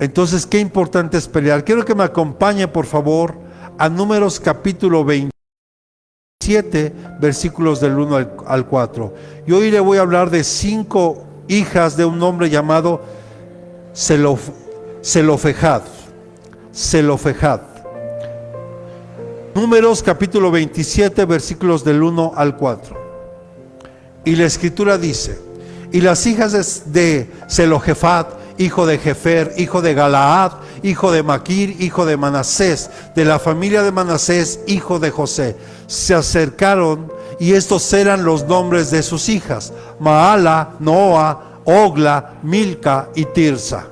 Entonces, qué importante es pelear. Quiero que me acompañe, por favor, a Números capítulo 27, versículos del 1 al 4. Y hoy le voy a hablar de 5 hijas de un hombre llamado Zelofehad. Números capítulo 27, versículos del 1 al 4. Y la escritura dice: y las hijas de Zelofehad, hijo de Jefer, hijo de Galaad, hijo de Maquir, hijo de Manasés, de la familia de Manasés, hijo de José, se acercaron, y estos eran los nombres de sus hijas: Maala, Noa, Ogla, Milca y Tirsa.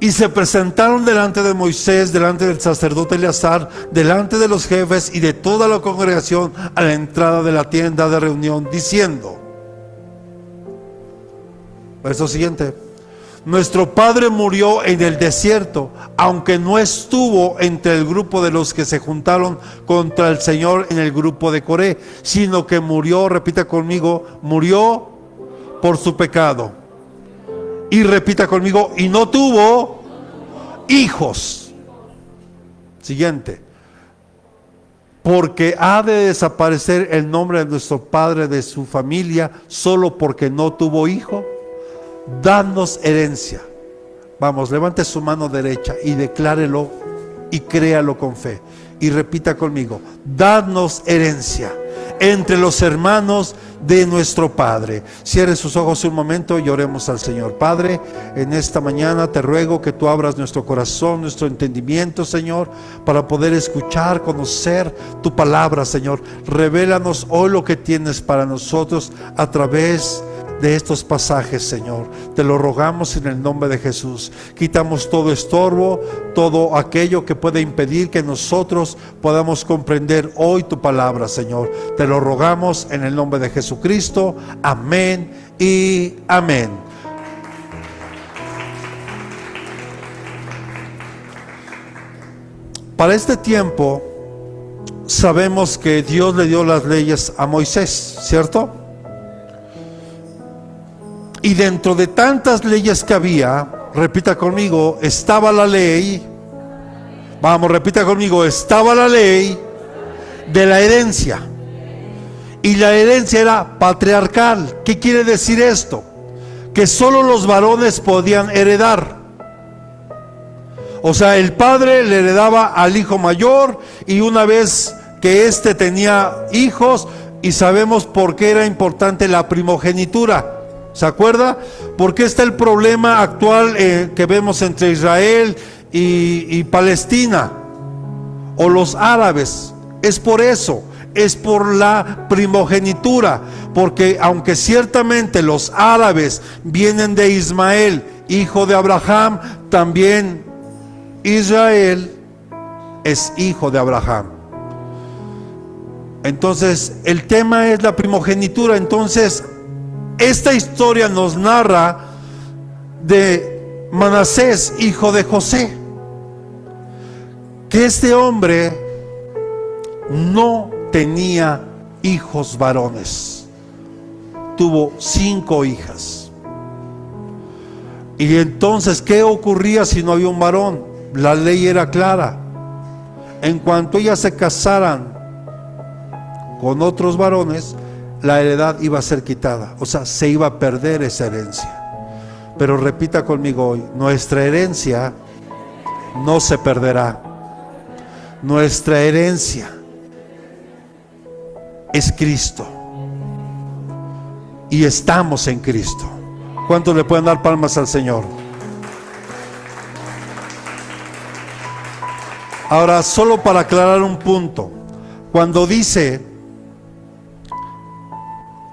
Y se presentaron delante de Moisés, delante del sacerdote Eleazar, delante de los jefes y de toda la congregación a la entrada de la tienda de reunión, diciendo, verso siguiente: nuestro padre murió en el desierto, aunque no estuvo entre el grupo de los que se juntaron contra el Señor en el grupo de Coré, sino que murió, repita conmigo, murió por su pecado. Y repita conmigo, y no tuvo hijos. Siguiente: porque ha de desaparecer el nombre de nuestro padre de su familia solo porque no tuvo hijo. Danos herencia. Vamos, levante su mano derecha y declárelo y créalo con fe. Y repita conmigo: danos herencia entre los hermanos de nuestro Padre. Cierre sus ojos un momento y oremos al Señor. Padre, en esta mañana te ruego que tú abras nuestro corazón, nuestro entendimiento, Señor, para poder escuchar, conocer tu palabra, Señor. Revélanos hoy lo que tienes para nosotros a través de estos pasajes, Señor. Te lo rogamos en el nombre de Jesús. Quitamos todo estorbo, todo aquello que puede impedir que nosotros podamos comprender hoy tu palabra, Señor. Te lo rogamos en el nombre de Jesucristo. Amén y amén. Para este tiempo sabemos que Dios le dio las leyes a Moisés, ¿cierto? Y dentro de tantas leyes que había, repita conmigo, estaba la ley, vamos, repita conmigo, estaba la ley de la herencia. Y la herencia era patriarcal. ¿Qué quiere decir esto? Que solo los varones podían heredar. O sea, el padre le heredaba al hijo mayor, y una vez que éste tenía hijos, y sabemos por qué era importante la primogenitura. ¿Se acuerda? Porque está el problema actual que vemos entre Israel y Palestina, o los árabes. Es por eso, es por la primogenitura. Porque aunque ciertamente los árabes vienen de Ismael, hijo de Abraham, también Israel es hijo de Abraham. Entonces el tema es la primogenitura. Entonces esta historia nos narra de Manasés, hijo de José, que este hombre no tenía hijos varones, tuvo 5 hijas. Y entonces, ¿qué ocurría si no había un varón? La ley era clara: en cuanto ellas se casaran con otros varones, la heredad iba a ser quitada, o sea, se iba a perder esa herencia. Pero repita conmigo hoy: nuestra herencia no se perderá. Nuestra herencia es Cristo, y estamos en Cristo. ¿Cuántos le pueden dar palmas al Señor? Ahora, solo para aclarar un punto, cuando dice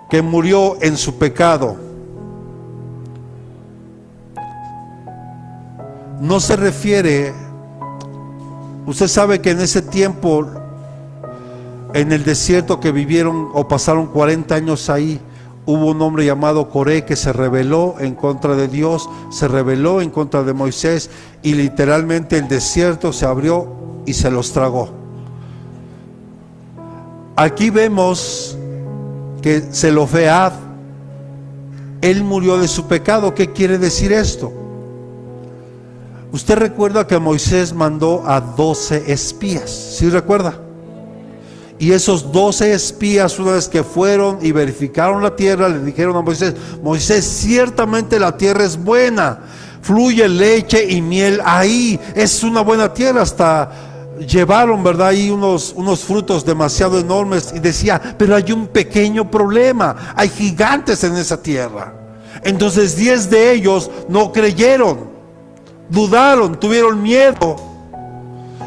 que murió en su pecado, no se refiere, usted sabe que en ese tiempo, en el desierto que vivieron o pasaron 40 años ahí, hubo un hombre llamado Coré que se rebeló en contra de Dios, se rebeló en contra de Moisés, y literalmente el desierto se abrió y se los tragó. Aquí vemos que Zelofehad, él murió de su pecado. ¿Qué quiere decir esto? Usted recuerda que Moisés mandó a 12 espías, ¿sí recuerda? Y esos 12 espías, una vez que fueron y verificaron la tierra, le dijeron a Moisés: Moisés, ciertamente la tierra es buena, fluye leche y miel ahí, es una buena tierra. Hasta llevaron, ¿verdad?, ahí unos frutos demasiado enormes, y decía: pero hay un pequeño problema, hay gigantes en esa tierra. Entonces 10 de ellos no creyeron, dudaron, tuvieron miedo,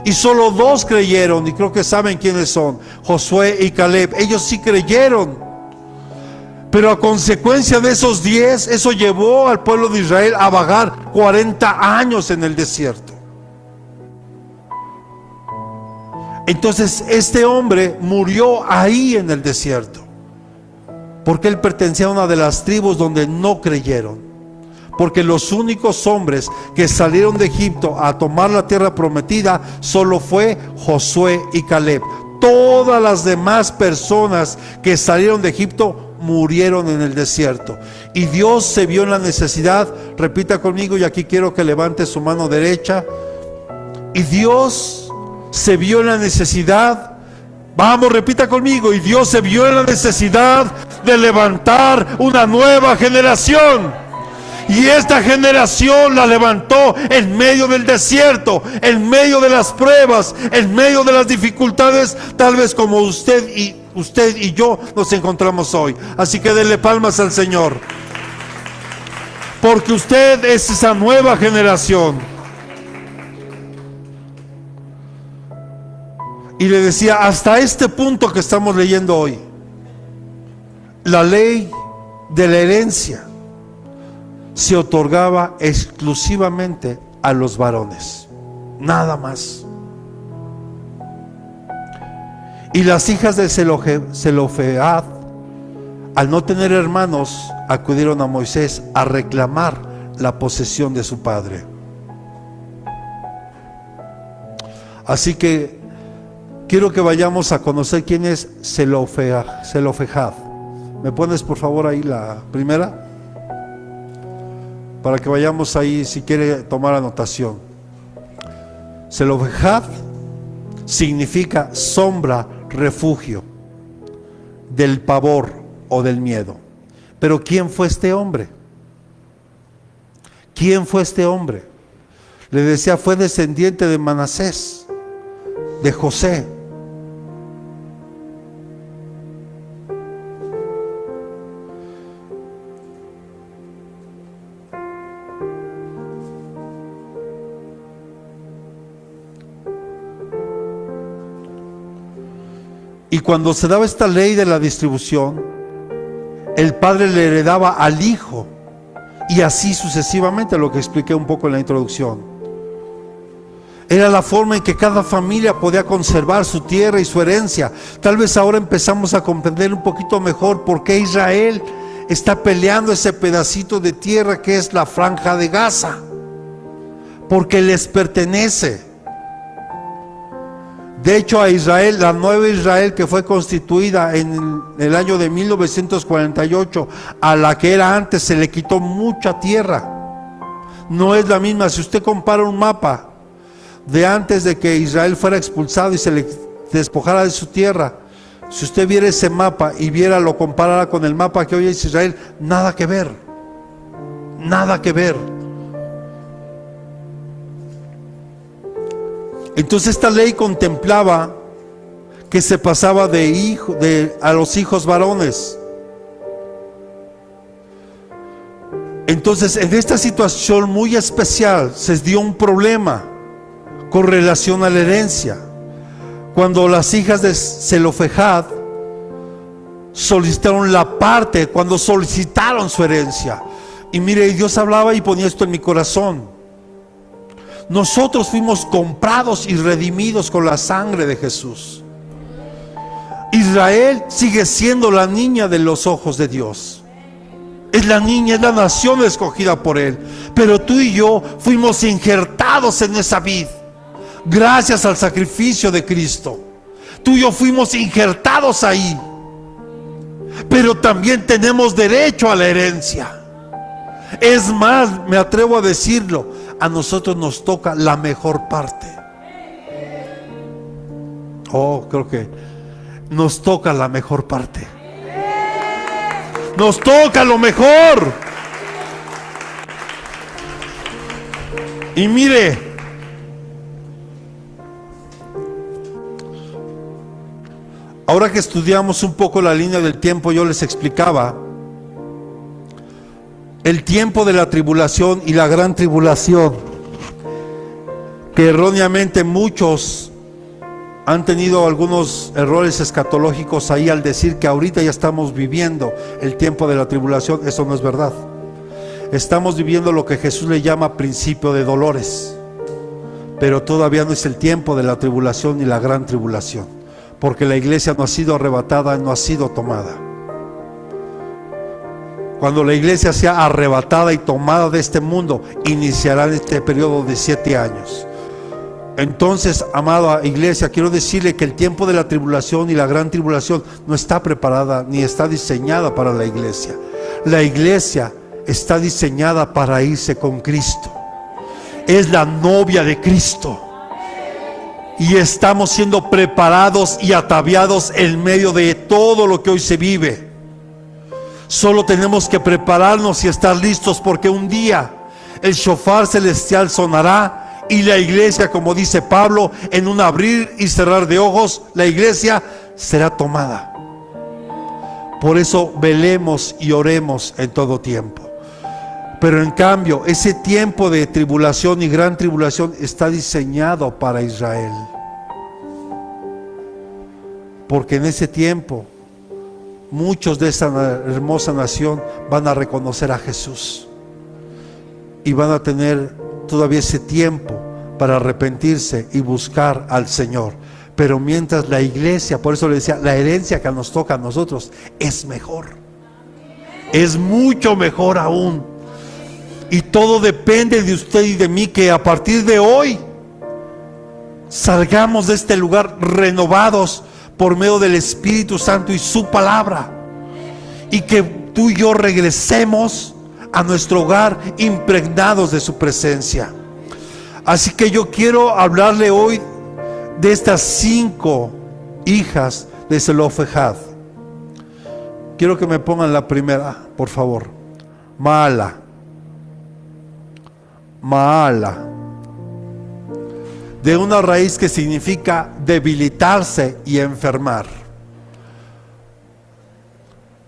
y solo 2 creyeron, y creo que saben quiénes son: Josué y Caleb. Ellos sí creyeron, pero a consecuencia de esos 10, eso llevó al pueblo de Israel a vagar 40 años en el desierto. Entonces este hombre murió ahí en el desierto, porque él pertenecía a una de las tribus donde no creyeron. Porque los únicos hombres que salieron de Egipto a tomar la tierra prometida solo fue Josué y Caleb. Todas las demás personas que salieron de Egipto murieron en el desierto. Y Dios se vio en la necesidad, repita conmigo, y aquí quiero que levante su mano derecha. Y Dios se vio en la necesidad, vamos, repita conmigo, y Dios se vio en la necesidad de levantar una nueva generación. Y esta generación la levantó en medio del desierto, en medio de las pruebas, en medio de las dificultades, tal vez como usted y yo nos encontramos hoy. Así que denle palmas al Señor, porque usted es esa nueva generación. Y le decía, hasta este punto que estamos leyendo hoy, la ley de la herencia se otorgaba exclusivamente a los varones, nada más. Y las hijas de Zelofehad, al no tener hermanos, acudieron a Moisés a reclamar la posesión de su padre. Así que quiero que vayamos a conocer quién es Zelofehad. ¿Me pones por favor ahí la primera? Para que vayamos ahí, si quiere tomar anotación. Zelofehad significa sombra, refugio del pavor o del miedo. Pero ¿quién fue este hombre? ¿Quién fue este hombre? Le decía, fue descendiente de Manasés, de José. Y cuando se daba esta ley de la distribución, el padre le heredaba al hijo, y así sucesivamente, lo que expliqué un poco en la introducción. Era la forma en que cada familia podía conservar su tierra y su herencia. Tal vez ahora empezamos a comprender un poquito mejor por qué Israel está peleando ese pedacito de tierra que es la Franja de Gaza, porque les pertenece. De hecho, a Israel, la nueva Israel que fue constituida en el año de 1948, a la que era antes, se le quitó mucha tierra. No es la misma. Si usted compara un mapa de antes de que Israel fuera expulsado y se le despojara de su tierra, si usted viera ese mapa y lo comparara con el mapa que hoy es Israel, nada que ver. Nada que ver. Entonces esta ley contemplaba que se pasaba a los hijos varones. Entonces en esta situación muy especial se dio un problema con relación a la herencia. Cuando las hijas de Zelofehad solicitaron la parte, cuando solicitaron su herencia. Y mire, Dios hablaba y ponía esto en mi corazón. Nosotros fuimos comprados y redimidos con la sangre de Jesús. Israel sigue siendo la niña de los ojos de Dios. Es la niña, es la nación escogida por Él. Pero tú y yo fuimos injertados en esa vid, gracias al sacrificio de Cristo. Tú y yo fuimos injertados ahí. Pero también tenemos derecho a la herencia. Es más, me atrevo a decirlo, a nosotros nos toca la mejor parte. Oh, creo que nos toca la mejor parte. Nos toca lo mejor. Y mire, ahora que estudiamos un poco la línea del tiempo, yo les explicaba el tiempo de la tribulación y la gran tribulación, que erróneamente muchos han tenido algunos errores escatológicos ahí al decir que ahorita ya estamos viviendo el tiempo de la tribulación. Eso no es verdad. Estamos viviendo lo que Jesús le llama principio de dolores, pero todavía no es el tiempo de la tribulación ni la gran tribulación, porque la iglesia no ha sido arrebatada, no ha sido tomada. Cuando la iglesia sea arrebatada y tomada de este mundo, iniciará este periodo de 7 años. Entonces, amada iglesia, quiero decirle que el tiempo de la tribulación y la gran tribulación no está preparada ni está diseñada para la iglesia. La iglesia está diseñada para irse con Cristo. Es la novia de Cristo. Y estamos siendo preparados y ataviados en medio de todo lo que hoy se vive. Solo tenemos que prepararnos y estar listos, porque un día el shofar celestial sonará y la iglesia, como dice Pablo, en un abrir y cerrar de ojos, la iglesia será tomada. Por eso velemos y oremos en todo tiempo. Pero en cambio, ese tiempo de tribulación y gran tribulación está diseñado para Israel. Porque en ese tiempo muchos de esa hermosa nación van a reconocer a Jesús y van a tener todavía ese tiempo para arrepentirse y buscar al Señor. Pero mientras la iglesia, por eso le decía, la herencia que nos toca a nosotros es mejor, es mucho mejor aún. Y todo depende de usted y de mí, que a partir de hoy salgamos de este lugar renovados por medio del Espíritu Santo y su palabra, y que tú y yo regresemos a nuestro hogar impregnados de su presencia. Así que yo quiero hablarle hoy de estas 5 hijas de Zelofehad. Quiero que me pongan la primera, por favor. Maala, de una raíz que significa debilitarse y enfermar.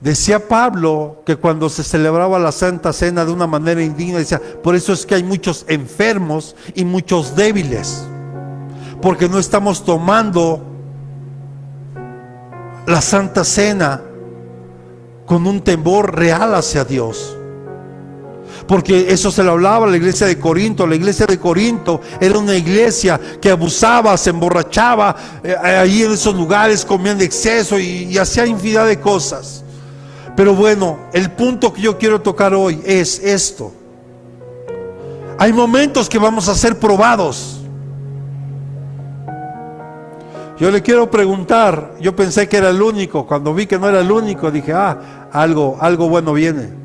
Decía Pablo que cuando se celebraba la Santa Cena de una manera indigna, decía, por eso es que hay muchos enfermos y muchos débiles, porque no estamos tomando la Santa Cena con un temor real hacia Dios. Porque eso se lo hablaba a la iglesia de Corinto. La iglesia de Corinto era una iglesia que abusaba, se emborrachaba, ahí en esos lugares comían de exceso y hacía infinidad de cosas. Pero bueno, el punto que yo quiero tocar hoy es esto. Hay momentos que vamos a ser probados. Yo le quiero preguntar, yo pensé que era el único, cuando vi que no era el único, dije, algo bueno viene.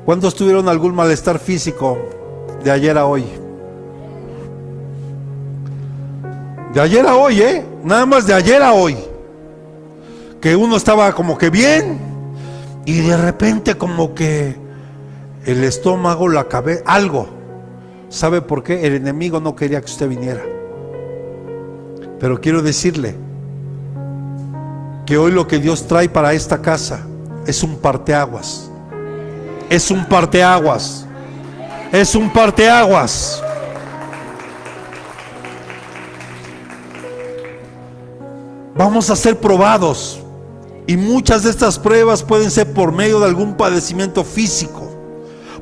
¿Cuántos tuvieron algún malestar físico de ayer a hoy? De ayer a hoy, nada más de ayer a hoy. Que uno estaba como que bien y de repente como que el estómago, la cabeza, algo. ¿Sabe por qué? El enemigo no quería que usted viniera. Pero quiero decirle que hoy lo que Dios trae para esta casa es un parteaguas. Es un parteaguas. Es un parteaguas. Vamos a ser probados. Y muchas de estas pruebas pueden ser por medio de algún padecimiento físico,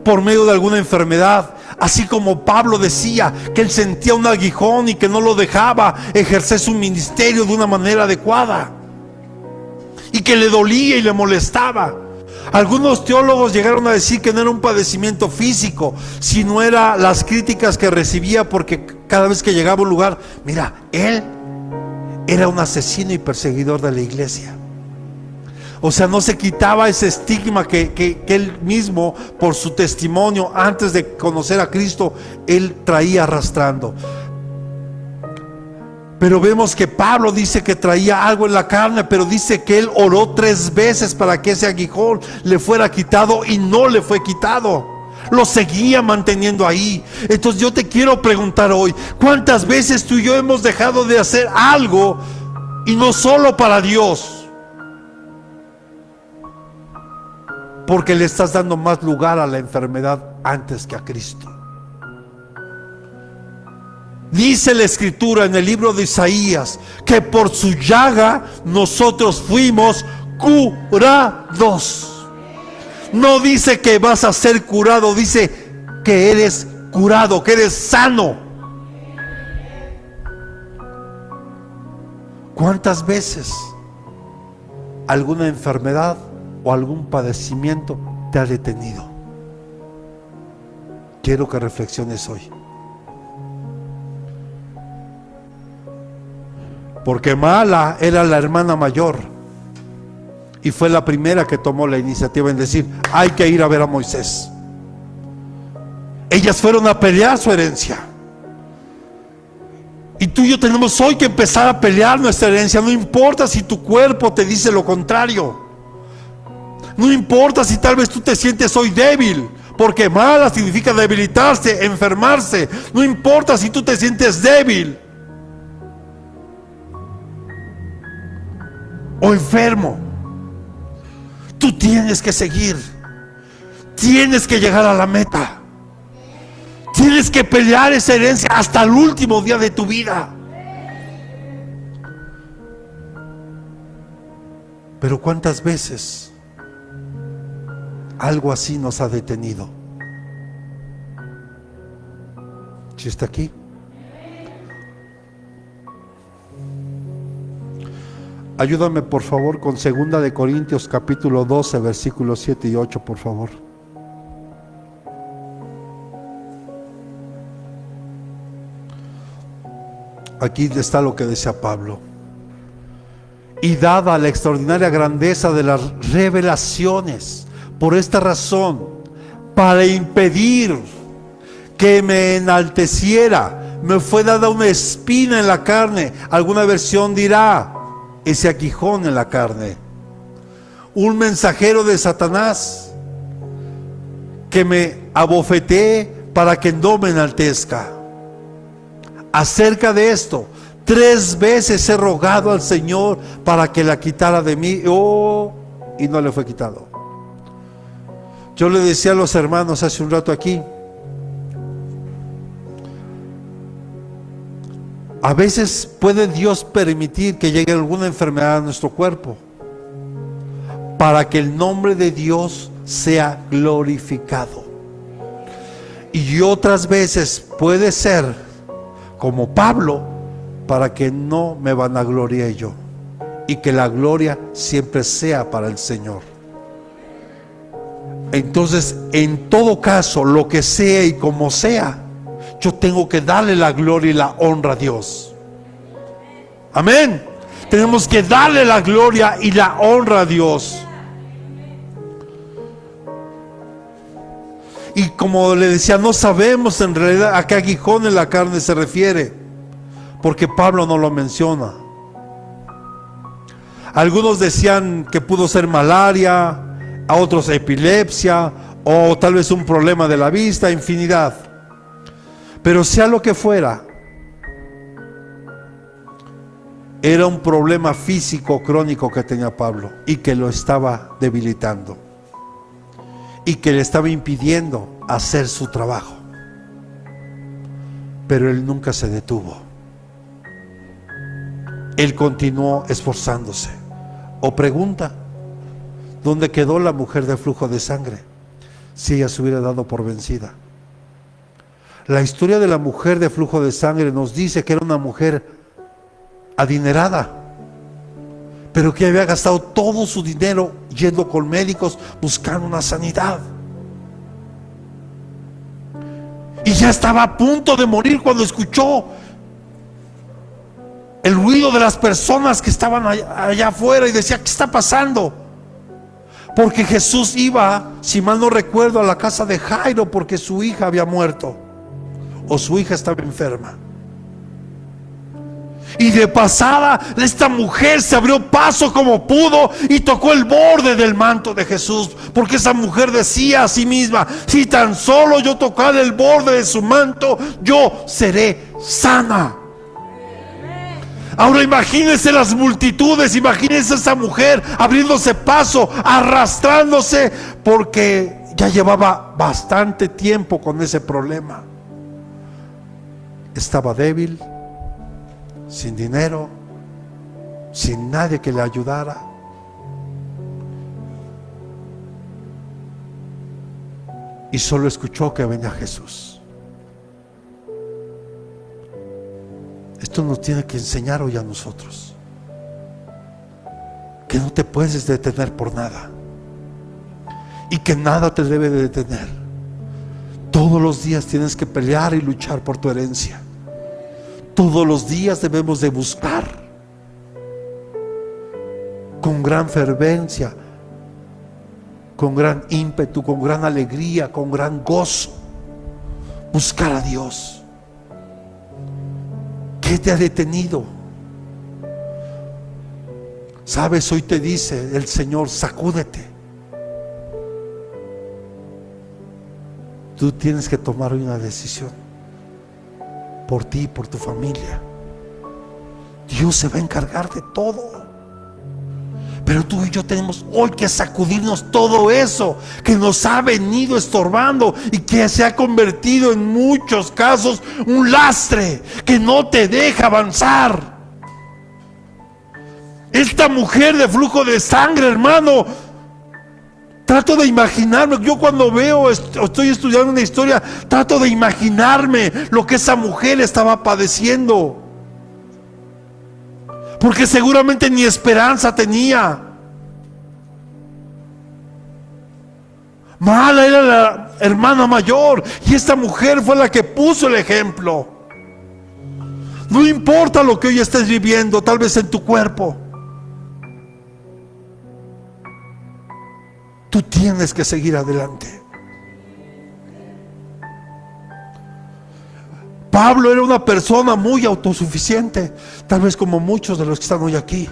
por medio de alguna enfermedad. Así como Pablo decía que él sentía un aguijón y que no lo dejaba ejercer su ministerio de una manera adecuada, y que le dolía y le molestaba. Algunos teólogos llegaron a decir que no era un padecimiento físico, sino era las críticas que recibía, porque cada vez que llegaba a un lugar, mira, él era un asesino y perseguidor de la iglesia. O sea, no se quitaba ese estigma que él mismo, por su testimonio antes de conocer a Cristo, él traía arrastrando. Pero vemos que Pablo dice que traía algo en la carne, pero dice que él oró 3 veces para que ese aguijón le fuera quitado, y no le fue quitado. Lo seguía manteniendo ahí. Entonces yo te quiero preguntar hoy, ¿cuántas veces tú y yo hemos dejado de hacer algo, y no solo para Dios, porque le estás dando más lugar a la enfermedad antes que a Cristo? Dice la Escritura en el libro de Isaías que por su llaga nosotros fuimos curados. No dice que vas a ser curado, dice que eres curado, que eres sano. ¿Cuántas veces alguna enfermedad o algún padecimiento te ha detenido? Quiero que reflexiones hoy. Porque Mala era la hermana mayor y fue la primera que tomó la iniciativa en decir: hay que ir a ver a Moisés. Ellas fueron a pelear su herencia. Y tú y yo tenemos hoy que empezar a pelear nuestra herencia. No importa si tu cuerpo te dice lo contrario. No importa si tal vez tú te sientes hoy débil, porque Mala significa debilitarse, enfermarse. No importa si tú te sientes débil o enfermo, tú tienes que seguir, tienes que llegar a la meta, tienes que pelear esa herencia hasta el último día de tu vida. Pero ¿cuántas veces algo así nos ha detenido? ¿Sí está aquí? Ayúdame por favor con 2 de Corintios capítulo 12 versículos 7 y 8, por favor. Aquí está lo que decía Pablo: y dada la extraordinaria grandeza de las revelaciones, por esta razón, para impedir que me enalteciera, me fue dada una espina en la carne. Alguna versión dirá ese aguijón en la carne, un mensajero de Satanás que me abofetee para que no me enaltezca. Acerca de esto, 3 veces he rogado al Señor para que la quitara de mí, y no le fue quitado. Yo le decía a los hermanos hace un rato aquí, a veces puede Dios permitir que llegue alguna enfermedad a nuestro cuerpo para que el nombre de Dios sea glorificado. Y otras veces puede ser, como Pablo, para que no me vanaglorie yo, y que la gloria siempre sea para el Señor. Entonces, en todo caso, lo que sea y como sea, yo tengo que darle la gloria y la honra a Dios. Amén. Tenemos que darle la gloria y la honra a Dios. Y como le decía, no sabemos en realidad a qué aguijón en la carne se refiere, porque Pablo no lo menciona. Algunos decían que pudo ser malaria, a otros epilepsia, o tal vez un problema de la vista, infinidad. Pero sea lo que fuera, era un problema físico crónico que tenía Pablo, y que lo estaba debilitando, y que le estaba impidiendo hacer su trabajo. Pero él nunca se detuvo. Él continuó esforzándose. O pregunta: ¿dónde quedó la mujer de flujo de sangre si ella se hubiera dado por vencida? La historia de la mujer de flujo de sangre nos dice que era una mujer adinerada, pero que había gastado todo su dinero yendo con médicos buscando una sanidad. Y ya estaba a punto de morir cuando escuchó el ruido de las personas que estaban allá afuera, y decía: ¿qué está pasando? Porque Jesús iba, si mal no recuerdo, a la casa de Jairo porque su hija había muerto o su hija estaba enferma. Y de pasada esta mujer se abrió paso como pudo y tocó el borde del manto de Jesús, porque esa mujer decía a sí misma: si tan solo yo tocar el borde de su manto, yo seré sana. Ahora imagínense las multitudes, imagínense esa mujer abriéndose paso, arrastrándose, porque ya llevaba bastante tiempo con ese problema. Estaba débil, sin dinero, sin nadie que le ayudara. Y solo escuchó que venía Jesús. Esto nos tiene que enseñar hoy a nosotros, que no te puedes detener por nada y que nada te debe de detener. Todos los días tienes que pelear y luchar por tu herencia. Todos los días debemos de buscar con gran fervencia, con gran ímpetu, con gran alegría, con gran gozo, buscar a Dios. ¿Qué te ha detenido? Sabes, hoy te dice el Señor: sacúdete. Tú tienes que tomar hoy una decisión por ti y por tu familia. Dios se va a encargar de todo, pero tú y yo tenemos hoy que sacudirnos todo eso que nos ha venido estorbando y que se ha convertido en muchos casos un lastre que no te deja avanzar. Esta mujer de flujo de sangre, hermano, trato de imaginarme. Yo cuando estoy estudiando una historia, trato de imaginarme lo que esa mujer estaba padeciendo, porque seguramente ni esperanza tenía. Mala era la hermana mayor y esta mujer fue la que puso el ejemplo. No importa lo que hoy estés viviendo, tal vez en tu cuerpo, tú tienes que seguir adelante. Pablo era una persona muy autosuficiente, tal vez como muchos de los que están hoy aquí.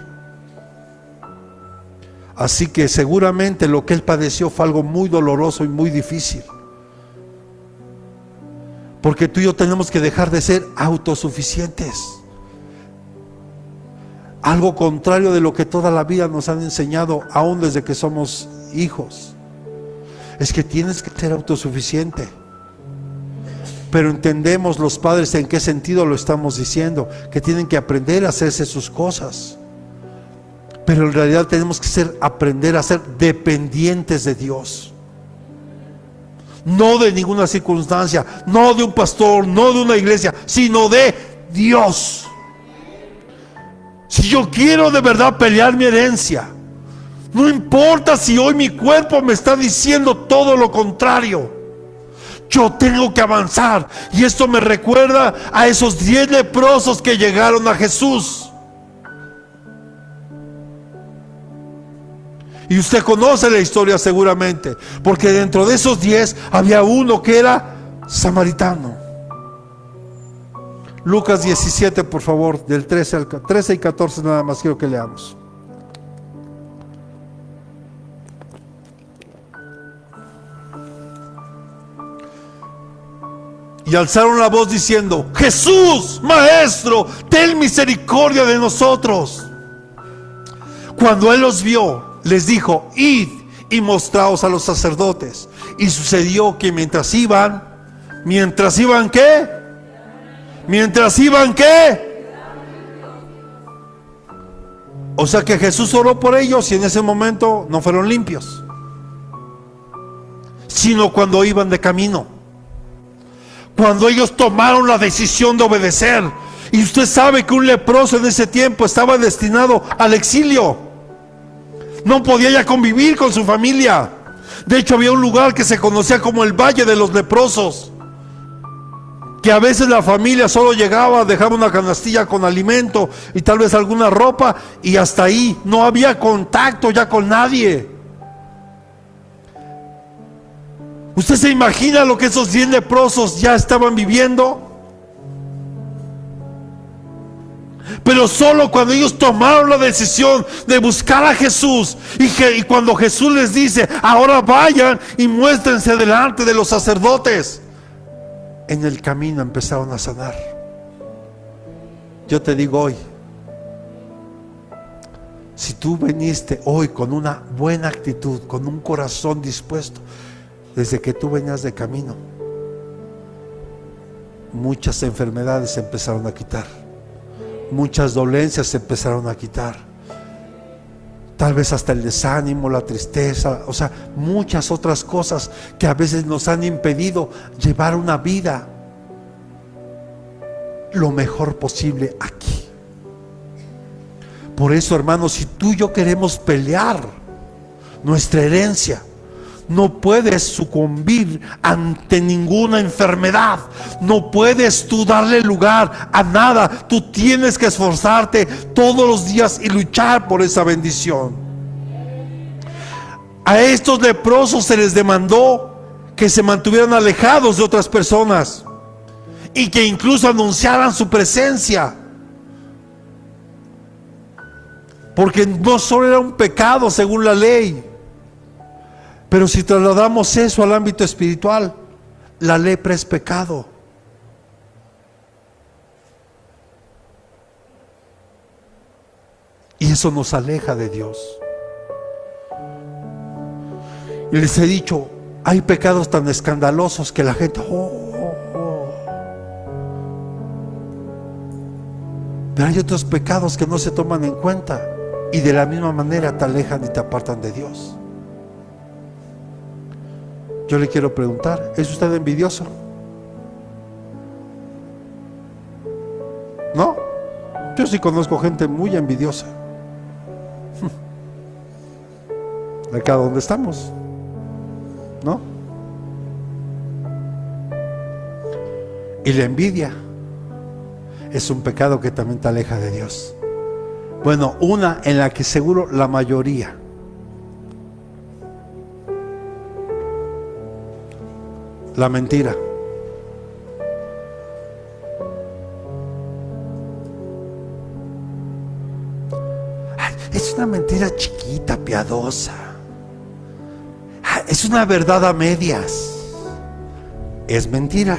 Así que seguramente lo que él padeció fue algo muy doloroso y muy difícil. Porque tú y yo tenemos que dejar de ser autosuficientes. Algo contrario de lo que toda la vida nos han enseñado, aún desde que somos hijos, es que tienes que ser autosuficiente. Pero entendemos los padres en qué sentido lo estamos diciendo, que tienen que aprender a hacerse sus cosas. Pero en realidad tenemos que aprender a ser dependientes de Dios. No de ninguna circunstancia, no de un pastor, no de una iglesia, sino de Dios. Si yo quiero de verdad pelear mi herencia, no importa si hoy mi cuerpo me está diciendo todo lo contrario, yo tengo que avanzar. Y esto me recuerda a esos 10 leprosos que llegaron a Jesús. Y usted conoce la historia seguramente, porque dentro de esos 10 había uno que era samaritano. Lucas 17, por favor, del 13 y 14 nada más quiero que leamos. Y alzaron la voz diciendo: Jesús, Maestro, ten misericordia de nosotros. Cuando él los vio, les dijo: id y mostraos a los sacerdotes. Y sucedió que mientras iban ¿qué? Mientras iban ¿qué? O sea que Jesús oró por ellos y en ese momento no fueron limpios, sino cuando iban de camino, cuando ellos tomaron la decisión de obedecer. Y usted sabe que un leproso en ese tiempo estaba destinado al exilio. No podía ya convivir con su familia. De hecho, había un lugar que se conocía como el Valle de los Leprosos, que a veces la familia solo llegaba, dejaba una canastilla con alimento y tal vez alguna ropa, y hasta ahí no había contacto ya con nadie. ¿Usted se imagina lo que esos 10 leprosos ya estaban viviendo? Pero solo cuando ellos tomaron la decisión de buscar a Jesús, y cuando Jesús les dice: ahora vayan y muéstrense delante de los sacerdotes, en el camino empezaron a sanar. Yo te digo hoy, si tú viniste hoy con una buena actitud, con un corazón dispuesto, desde que tú venías de camino, muchas enfermedades se empezaron a quitar, muchas dolencias se empezaron a quitar, tal vez hasta el desánimo, la tristeza, o sea, muchas otras cosas que a veces nos han impedido llevar una vida lo mejor posible aquí. Por eso, hermanos, si tú y yo queremos pelear nuestra herencia, no puedes sucumbir ante ninguna enfermedad, no puedes tú darle lugar a nada. Tú tienes que esforzarte todos los días y luchar por esa bendición. A estos leprosos se les demandó que se mantuvieran alejados de otras personas y que incluso anunciaran su presencia, porque no solo era un pecado según la ley, pero si trasladamos eso al ámbito espiritual, la lepra es pecado. Y eso nos aleja de Dios. Y les he dicho, hay pecados tan escandalosos que la gente pero hay otros pecados que no se toman en cuenta, y de la misma manera te alejan y te apartan de Dios. Yo le quiero preguntar, ¿es usted envidioso? ¿No? Yo sí conozco gente muy envidiosa. Acá donde estamos, ¿no? Y la envidia es un pecado que también te aleja de Dios. Bueno, una en la que seguro la mayoría. La mentira. Ay, es una mentira chiquita, piadosa. Ay, es una verdad a medias. Es mentira.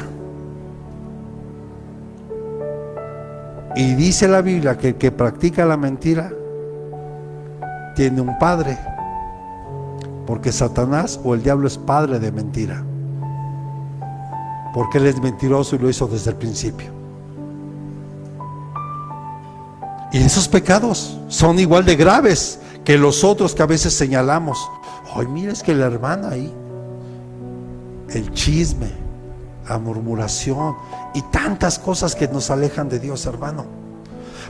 Y dice la Biblia que el que practica la mentira tiene un padre, porque Satanás o el diablo es padre de mentira, porque él es mentiroso y lo hizo desde el principio. Y esos pecados son igual de graves que los otros que a veces señalamos. Ay, mira, es que la hermana ahí, el chisme, la murmuración y tantas cosas que nos alejan de Dios, hermano.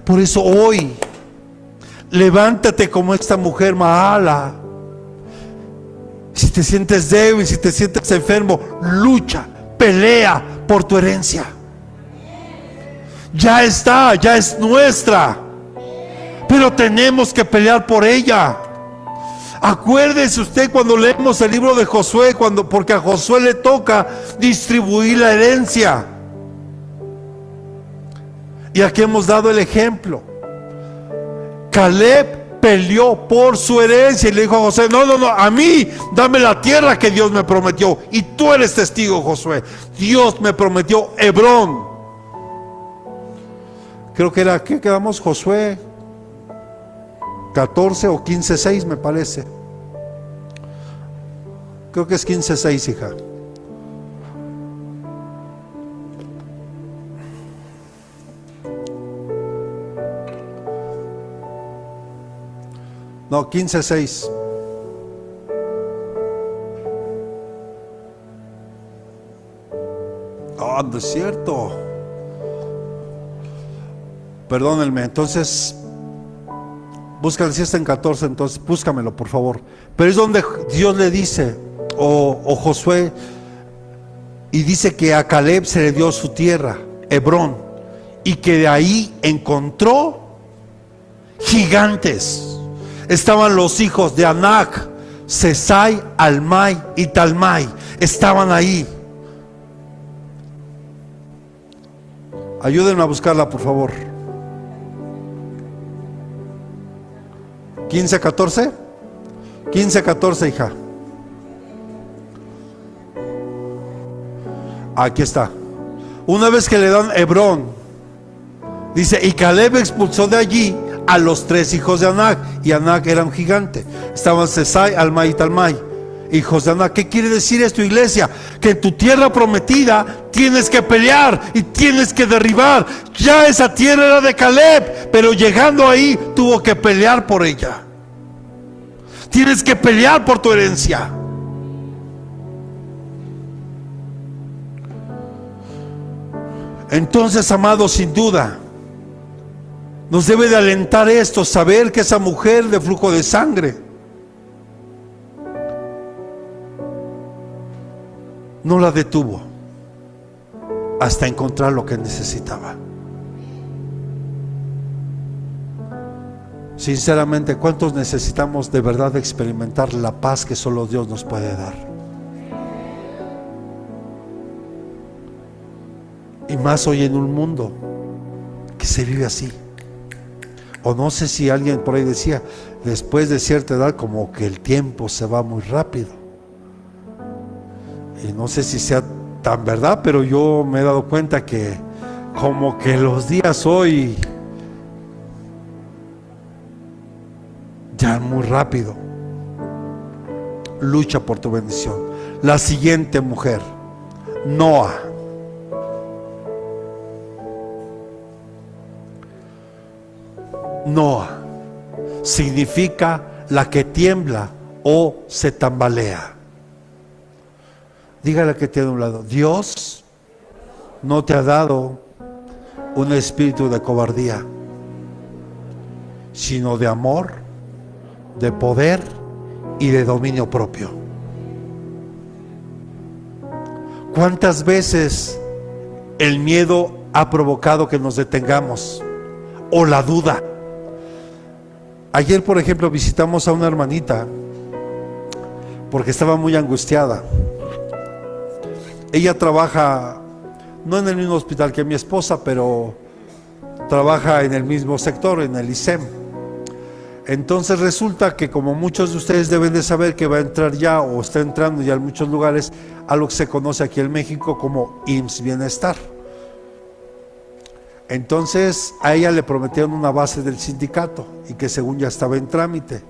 Por eso hoy levántate como esta mujer Mahala. Si te sientes débil, si te sientes enfermo, lucha, pelea por tu herencia. Ya está, ya es nuestra, pero tenemos que pelear por ella. Acuérdese usted cuando leemos el libro de Josué, porque a Josué le toca distribuir la herencia. Y aquí hemos dado el ejemplo. Caleb peleó por su herencia y le dijo a Josué: no, a mí dame la tierra que Dios me prometió. Y tú eres testigo, Josué. Dios me prometió Hebrón. Creo que era, ¿qué quedamos? Josué 14 o 15:6 me parece. Creo que es 15:6, hija. No, 15:6. Oh, no es cierto. Perdónenme, entonces búscalo, si está en 14, entonces búscamelo, por favor. Pero es donde Dios le dice, o Josué, y dice que a Caleb se le dio su tierra, Hebrón, y que de ahí encontró gigantes. Estaban los hijos de Anac, Sesai, Almai y Talmai estaban ahí. Ayúdenme a buscarla, por favor. 15:14. 15:14, hija. Aquí está. Una vez que le dan Hebrón, dice, y Caleb expulsó de allí a los 3 hijos de Anac, y Anac era un gigante. Estaban Sesai, Almai y Talmai, hijos de Anac. ¿Qué quiere decir esto, iglesia? Que en tu tierra prometida tienes que pelear y tienes que derribar. Ya esa tierra era de Caleb, pero llegando ahí tuvo que pelear por ella. Tienes que pelear por tu herencia. Entonces, amados, sin duda nos debe de alentar esto, saber que esa mujer de flujo de sangre no la detuvo hasta encontrar lo que necesitaba. Sinceramente, ¿cuántos necesitamos de verdad experimentar la paz que solo Dios nos puede dar? Y más hoy en un mundo que se vive así. O no sé si alguien por ahí decía, después de cierta edad como que el tiempo se va muy rápido. Y no sé si sea tan verdad, pero yo me he dado cuenta que como que los días hoy ya muy rápido. Lucha por tu bendición. La siguiente mujer, Noa. Noa significa la que tiembla o se tambalea. Dígale que tiene a un lado, Dios no te ha dado un espíritu de cobardía, sino de amor, de poder y de dominio propio. ¿Cuántas veces el miedo ha provocado que nos detengamos? O la duda. Ayer, por ejemplo, visitamos a una hermanita porque estaba muy angustiada. Ella trabaja no en el mismo hospital que mi esposa, pero trabaja en el mismo sector, en el ISEM. Entonces resulta que, como muchos de ustedes deben de saber, que va a entrar ya o está entrando ya en muchos lugares a lo que se conoce aquí en México como IMSS Bienestar. Entonces a ella le prometieron una base del sindicato y que según ya estaba en trámite,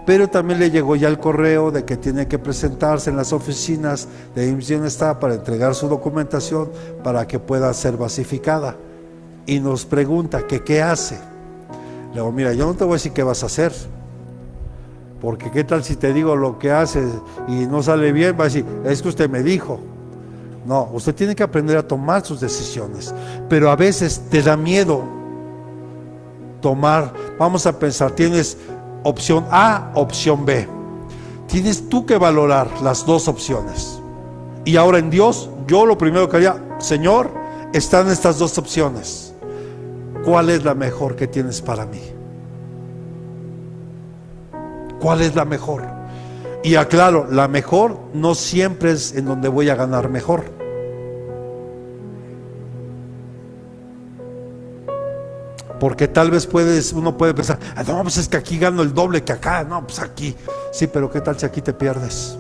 pero también le llegó ya el correo de que tiene que presentarse en las oficinas de IMSS Bienestar para entregar su documentación para que pueda ser basificada. Y nos pregunta que qué hace. Le digo, mira, yo no te voy a decir qué vas a hacer, porque qué tal si te digo lo que haces y no sale bien, va a decir, es que usted me dijo. No, usted tiene que aprender a tomar sus decisiones, pero a veces te da miedo tomar. Vamos a pensar, tienes opción A, opción B. Tienes tú que valorar las dos opciones. Y ahora en Dios, yo lo primero que haría, Señor, están estas dos opciones. ¿Cuál es la mejor que tienes para mí? ¿Cuál es la mejor? Y aclaro, la mejor no siempre es en donde voy a ganar mejor. Porque tal vez uno puede pensar, no, pues es que aquí gano el doble que acá. No, pues aquí. Sí, pero ¿qué tal si aquí te pierdes?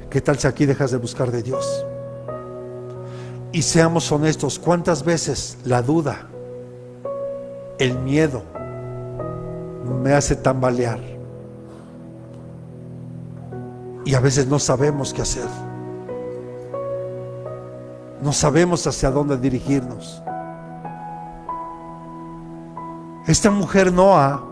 ¿Qué tal si aquí dejas de buscar de Dios? Y seamos honestos, ¿cuántas veces la duda, el miedo me hace tambalear? Y a veces no sabemos qué hacer. No sabemos hacia dónde dirigirnos. Esta mujer Noa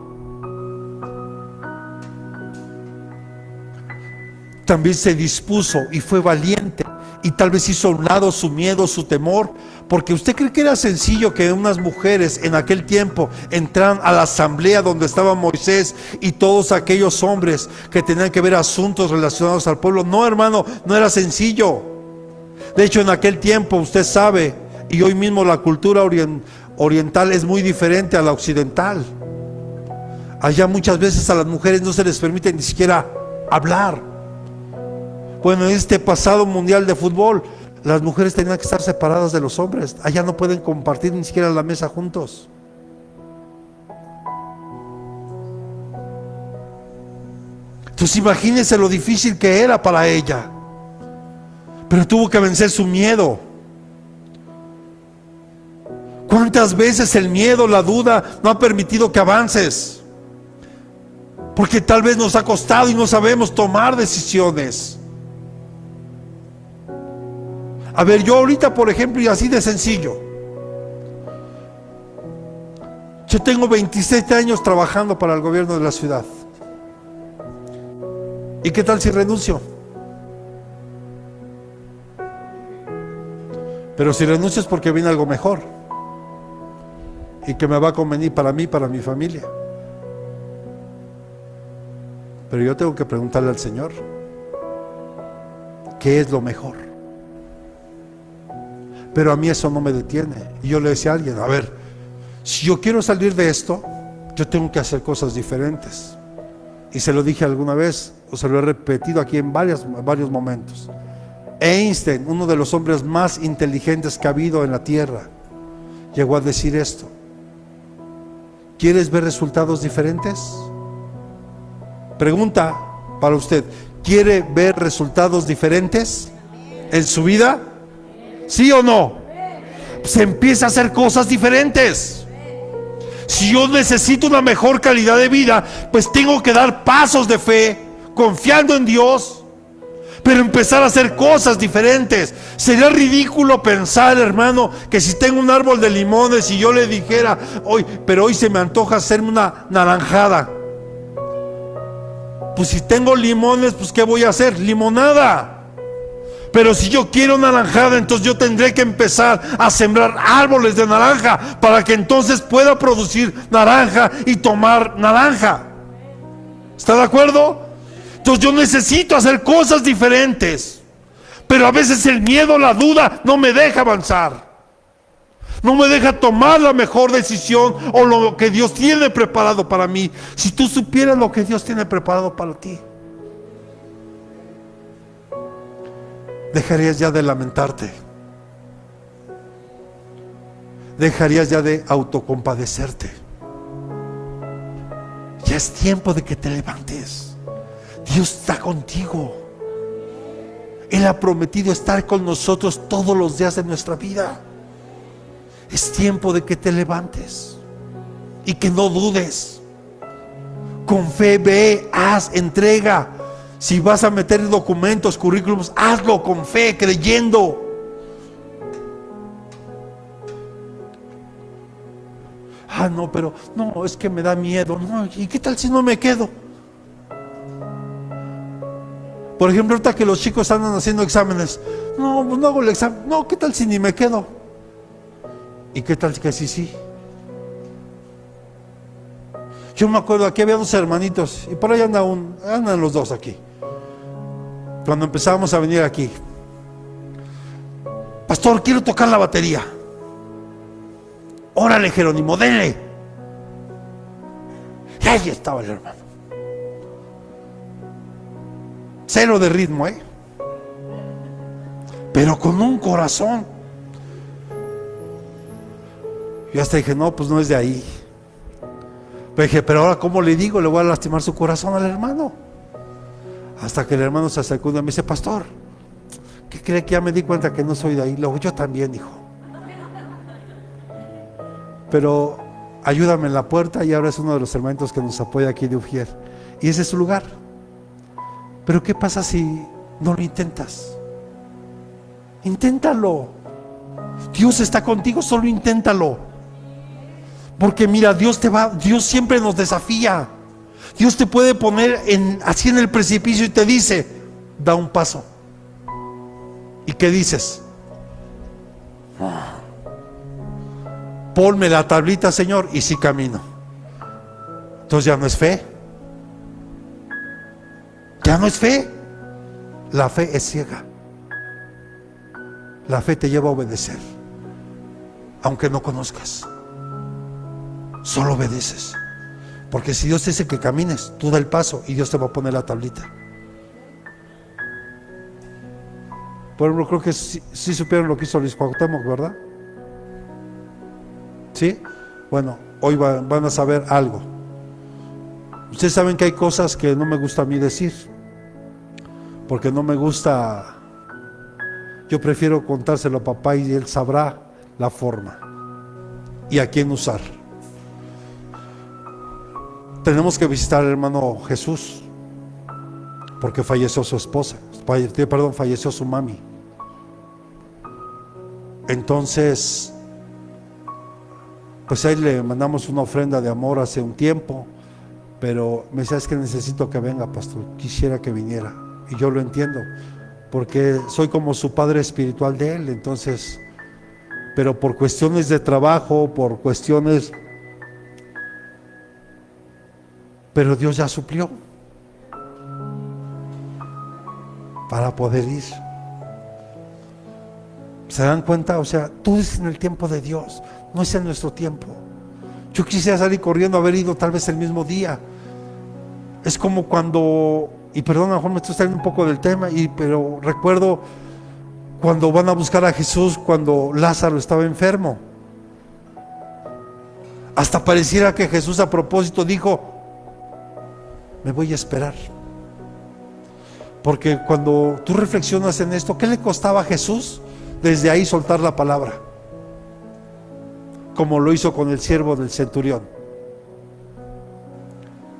también se dispuso y fue valiente, y tal vez hizo a un lado su miedo, su temor, porque usted cree que era sencillo que unas mujeres en aquel tiempo entraran a la asamblea donde estaba Moisés y todos aquellos hombres que tenían que ver asuntos relacionados al pueblo. No, hermano, no era sencillo. De hecho, en aquel tiempo, usted sabe, y hoy mismo la cultura oriental es muy diferente a la occidental. Allá muchas veces a las mujeres no se les permite ni siquiera hablar. Bueno, en este pasado mundial de fútbol, las mujeres tenían que estar separadas de los hombres. Allá no pueden compartir ni siquiera la mesa juntos. Entonces imagínense lo difícil que era para ella. Pero tuvo que vencer su miedo. ¿Cuántas veces el miedo, la duda no ha permitido que avances? Porque tal vez nos ha costado y no sabemos tomar decisiones. A ver, yo ahorita, por ejemplo, y así de sencillo, yo tengo 27 años trabajando para el gobierno de la ciudad. ¿Y qué tal si renuncio? Pero si renuncio es porque viene algo mejor y que me va a convenir para mí, para mi familia. Pero yo tengo que preguntarle al Señor, ¿qué es lo mejor? Pero a mí eso no me detiene. Y yo le decía a alguien, a ver, si yo quiero salir de esto, yo tengo que hacer cosas diferentes. Y se lo dije alguna vez, o se lo he repetido aquí en varios momentos. Einstein, uno de los hombres más inteligentes que ha habido en la tierra, llegó a decir esto: ¿quieres ver resultados diferentes? Pregunta para usted, ¿quiere ver resultados diferentes en su vida? ¿Sí o no? Se empieza a hacer cosas diferentes. Si yo necesito una mejor calidad de vida, pues tengo que dar pasos de fe, confiando en Dios, pero empezar a hacer cosas diferentes. Sería ridículo pensar, hermano, que si tengo un árbol de limones y yo le dijera, pero hoy se me antoja hacerme una naranjada. Pues si tengo limones, pues ¿qué voy a hacer? Limonada. Pero si yo quiero naranjada, entonces yo tendré que empezar a sembrar árboles de naranja para que entonces pueda producir naranja y tomar naranja. ¿Está de acuerdo? Entonces yo necesito hacer cosas diferentes. Pero a veces el miedo, la duda no me deja avanzar. No me deja tomar la mejor decisión o lo que Dios tiene preparado para mí. Si tú supieras lo que Dios tiene preparado para ti, dejarías ya de lamentarte. Dejarías ya de autocompadecerte. Ya es tiempo de que te levantes. Dios está contigo. Él ha prometido estar con nosotros todos los días de nuestra vida. Es tiempo de que te levantes y que no dudes. Con fe ve, haz, entrega. Si vas a meter documentos, currículums, hazlo con fe, creyendo. No, pero no, es que me da miedo. No, ¿y qué tal si no me quedo? Por ejemplo, ahorita que los chicos andan haciendo exámenes, no, pues no hago el examen. No, ¿qué tal si ni me quedo? ¿Y qué tal que sí? Yo me acuerdo, aquí había dos hermanitos y por ahí andan los dos aquí. Cuando empezábamos a venir aquí, pastor, quiero tocar la batería. Órale, Jerónimo, denle. Y ahí estaba el hermano. Cero de ritmo, pero con un corazón. Yo hasta dije, no, pues no es de ahí. Pero dije, pero ahora ¿cómo le digo? Le voy a lastimar su corazón al hermano. Hasta que el hermano se acercó y me dice, pastor, ¿qué cree que ya me di cuenta que no soy de ahí? Luego, yo también, hijo. Pero ayúdame en la puerta, y ahora es uno de los hermanos que nos apoya aquí de Ujier. Y ese es su lugar. Pero ¿qué pasa si no lo intentas? Inténtalo. Dios está contigo, solo inténtalo. Porque mira, Dios siempre nos desafía. Dios te puede poner así en el precipicio y te dice, da un paso. ¿Y qué dices? Ponme la tablita, Señor, y sí camino. Entonces ya no es fe. Ya no es fe. La fe es ciega. La fe te lleva a obedecer, aunque no conozcas. Solo obedeces. Porque si Dios te dice que camines, tú da el paso y Dios te va a poner la tablita. Por ejemplo, creo que sí supieron lo que hizo Luis Cuauhtémoc, ¿verdad? ¿Sí? Bueno, hoy van a saber algo. Ustedes saben que hay cosas que no me gusta a mí decir, porque no me gusta. Yo prefiero contárselo a papá y él sabrá la forma y a quién usar. Tenemos que visitar al hermano Jesús, porque falleció su esposa, falleció su mami. Entonces, pues ahí le mandamos una ofrenda de amor hace un tiempo, pero me decía, es que necesito que venga, pastor, quisiera que viniera. Y yo lo entiendo, porque soy como su padre espiritual de él. Entonces, pero por cuestiones de trabajo, por cuestiones, pero Dios ya suplió para poder ir. ¿Se dan cuenta? O sea, todo es en el tiempo de Dios, no es en nuestro tiempo. Yo quisiera salir corriendo, haber ido tal vez el mismo día. Es como cuando, y perdón, a lo mejor me estoy saliendo un poco del tema, pero recuerdo cuando van a buscar a Jesús, cuando Lázaro estaba enfermo. Hasta pareciera que Jesús a propósito dijo, me voy a esperar. Porque cuando tú reflexionas en esto, ¿qué le costaba a Jesús? Desde ahí soltar la palabra, como lo hizo con el siervo del centurión.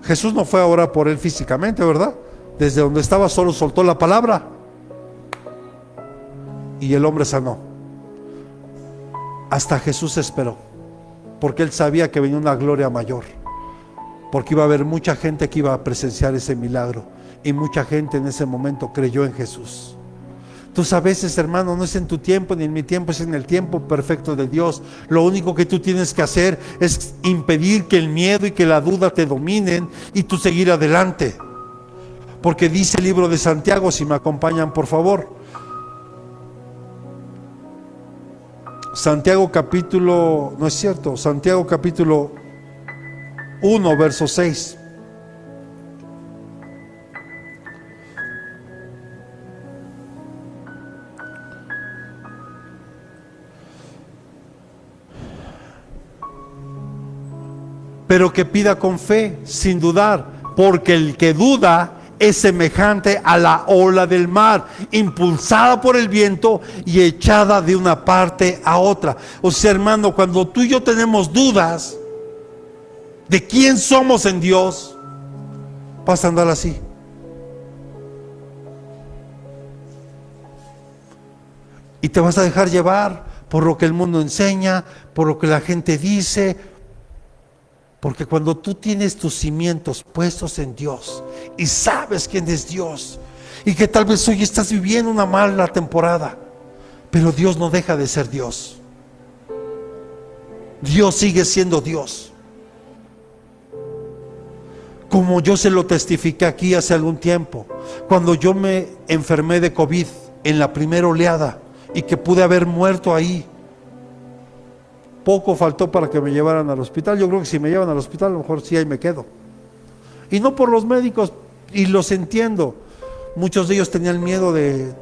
Jesús no fue a orar por él físicamente, ¿verdad? Desde donde estaba solo soltó la palabra y el hombre sanó. Hasta Jesús esperó, porque él sabía que venía una gloria mayor, porque iba a haber mucha gente que iba a presenciar ese milagro, y mucha gente en ese momento creyó en Jesús. Entonces a veces, hermano, no es en tu tiempo ni en mi tiempo, es en el tiempo perfecto de Dios. Lo único que tú tienes que hacer es impedir que el miedo y que la duda te dominen y tú seguir adelante. Porque dice el libro de Santiago, si me acompañan por favor, Santiago capítulo 1 verso 6. Pero que pida con fe, sin dudar, porque el que duda es semejante a la ola del mar, impulsada por el viento y echada de una parte a otra. O sea, hermano, cuando tú y yo tenemos dudas de quién somos en Dios, vas a andar así. Y te vas a dejar llevar por lo que el mundo enseña, por lo que la gente dice. Porque cuando tú tienes tus cimientos puestos en Dios y sabes quién es Dios, y que tal vez hoy estás viviendo una mala temporada, pero Dios no deja de ser Dios. Dios sigue siendo Dios. Como yo se lo testifiqué aquí hace algún tiempo, cuando yo me enfermé de COVID en la primera oleada y que pude haber muerto ahí. Poco faltó para que me llevaran al hospital. Yo creo que si me llevan al hospital, a lo mejor sí ahí me quedo. Y no por los médicos, y los entiendo. Muchos de ellos tenían miedo de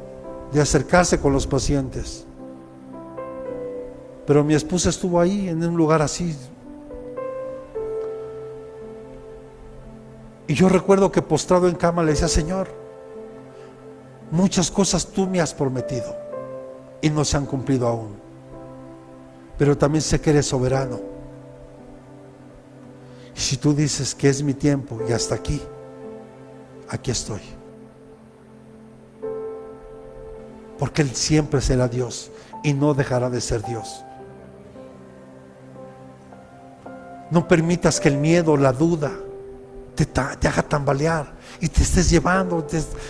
acercarse con los pacientes. Pero mi esposa estuvo ahí, en un lugar así. Y yo recuerdo que postrado en cama le decía, Señor, muchas cosas tú me has prometido y no se han cumplido aún. Pero también sé que eres soberano. Y si tú dices que es mi tiempo y hasta aquí, aquí estoy. Porque Él siempre será Dios y no dejará de ser Dios. No permitas que el miedo, la duda te haga tambalear y te estés llevando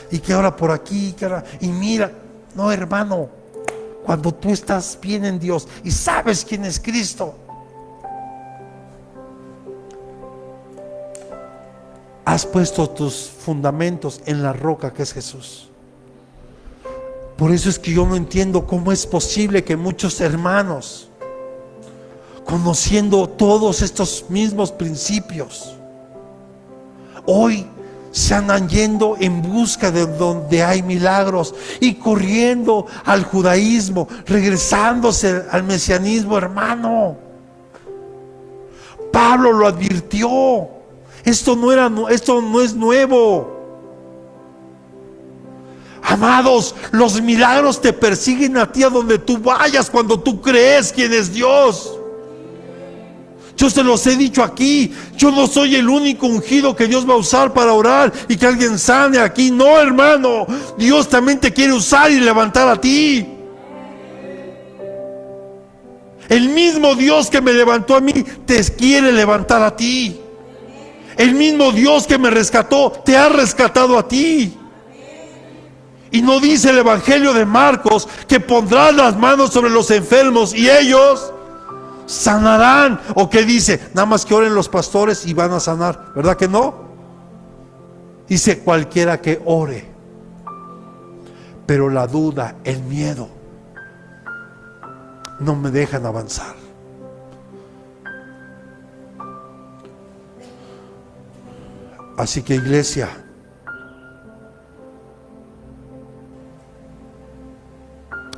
y que ahora por aquí, que ahora, y mira, no, hermano. Cuando tú estás bien en Dios y sabes quién es Cristo, has puesto tus fundamentos en la roca que es Jesús. Por eso es que yo no entiendo cómo es posible que muchos hermanos, conociendo todos estos mismos principios, hoy se andan yendo en busca de donde hay milagros y corriendo al judaísmo, regresándose al mesianismo, hermano. Pablo lo advirtió. Esto no es nuevo. Amados, los milagros te persiguen a ti a donde tú vayas cuando tú crees quién es Dios. Yo se los he dicho aquí. Yo no soy el único ungido que Dios va a usar para orar y que alguien sane aquí. No, hermano. Dios también te quiere usar y levantar a ti. El mismo Dios que me levantó a mí te quiere levantar a ti. El mismo Dios que me rescató te ha rescatado a ti. Y no dice el Evangelio de Marcos que pondrán las manos sobre los enfermos y ellos sanarán. ¿O qué dice? Nada más que oren los pastores y van a sanar. ¿Verdad que no? Dice cualquiera que ore. Pero la duda, el miedo, no me dejan avanzar. Así que, iglesia,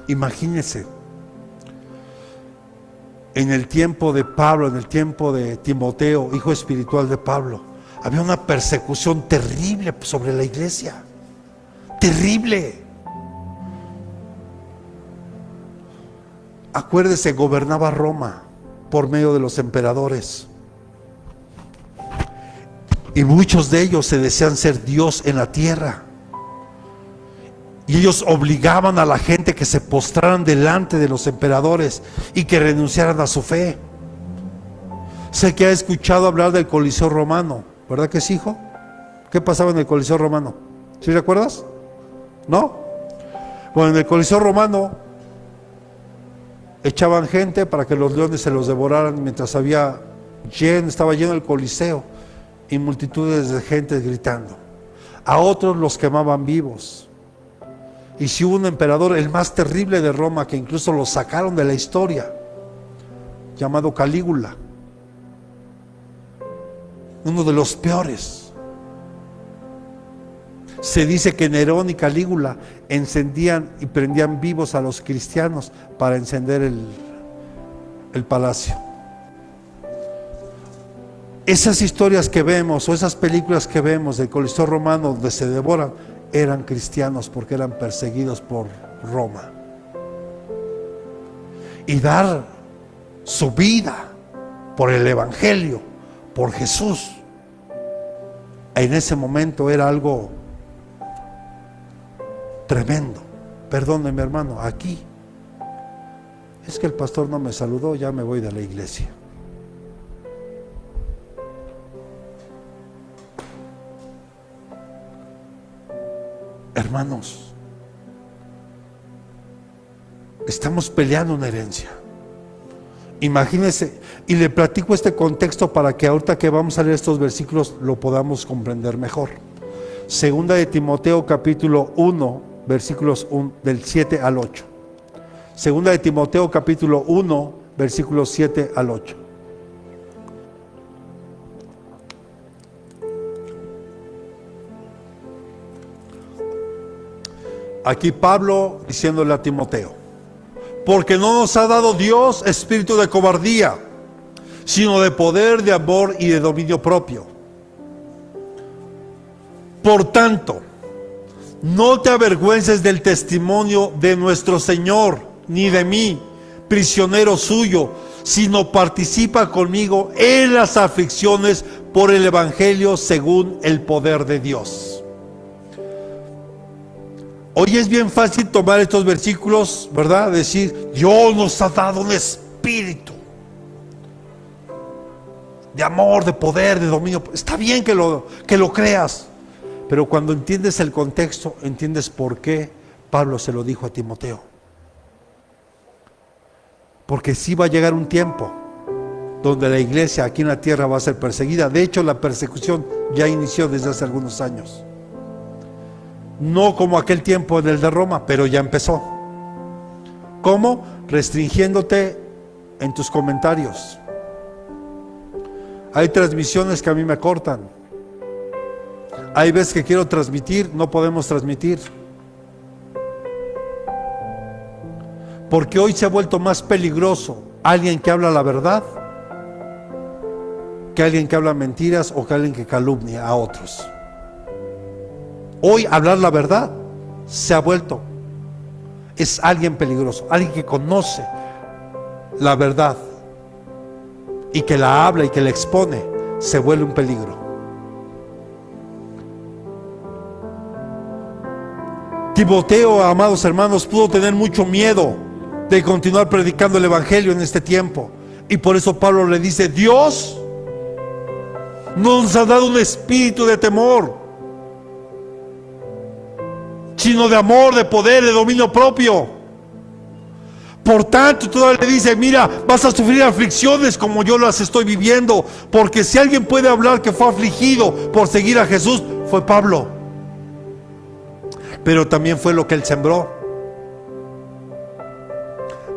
imagínense, en el tiempo de Pablo, en el tiempo de Timoteo, hijo espiritual de Pablo, había una persecución terrible sobre la iglesia. Terrible. Acuérdese, gobernaba Roma por medio de los emperadores. Y muchos de ellos se desean ser Dios en la tierra. Y ellos obligaban a la gente que se postraran delante de los emperadores y que renunciaran a su fe. Sé que ha escuchado hablar del Coliseo Romano, ¿verdad que sí, hijo? ¿Qué pasaba en el Coliseo Romano? ¿Sí recuerdas? ¿No? Bueno, en el Coliseo Romano echaban gente para que los leones se los devoraran mientras estaba lleno el Coliseo y multitudes de gente gritando. A otros los quemaban vivos. Y si hubo un emperador, el más terrible de Roma, que incluso lo sacaron de la historia, llamado Calígula, uno de los peores. Se dice que Nerón y Calígula encendían y prendían vivos a los cristianos para encender el palacio. Esas historias que vemos o esas películas que vemos del Coliseo Romano donde se devoran, eran cristianos porque eran perseguidos por Roma. Y dar su vida por el Evangelio, por Jesús, en ese momento era algo tremendo. Perdóneme, hermano, aquí es que el pastor no me saludó, ya me voy de la iglesia. Hermanos, estamos peleando una herencia. Imagínense, y le platico este contexto para que ahorita que vamos a leer estos versículos lo podamos comprender mejor. Segunda de Timoteo capítulo 1, versículos del 7 al 8. Segunda de Timoteo capítulo 1, versículos 7 al 8. Aquí Pablo diciéndole a Timoteo: porque no nos ha dado Dios espíritu de cobardía, sino de poder, de amor y de dominio propio. Por tanto, no te avergüences del testimonio de nuestro Señor, ni de mí, prisionero suyo, sino participa conmigo en las aflicciones por el Evangelio según el poder de Dios. Hoy es bien fácil tomar estos versículos, ¿verdad? Decir, Dios nos ha dado un espíritu de amor, de poder, de dominio. Está bien que lo creas, pero cuando entiendes el contexto, entiendes por qué Pablo se lo dijo a Timoteo. Porque sí va a llegar un tiempo donde la iglesia aquí en la tierra va a ser perseguida. De hecho, la persecución ya inició desde hace algunos años. No como aquel tiempo en el de Roma, pero ya empezó. ¿Cómo? Restringiéndote en tus comentarios. Hay transmisiones que a mí me cortan. Hay veces que quiero transmitir, no podemos transmitir. Porque hoy se ha vuelto más peligroso alguien que habla la verdad que alguien que habla mentiras o que alguien que calumnia a otros. Hoy hablar la verdad se ha vuelto, es alguien peligroso, alguien que conoce la verdad y que la habla y que la expone, se vuelve un peligro. Timoteo, amados hermanos, pudo tener mucho miedo de continuar predicando el evangelio en este tiempo, y por eso Pablo le dice: Dios no nos ha dado un espíritu de temor, sino de amor, de poder, de dominio propio. Por tanto, todavía le dice: mira, vas a sufrir aflicciones como yo las estoy viviendo, porque si alguien puede hablar que fue afligido por seguir a Jesús, fue Pablo. Pero también fue lo que él sembró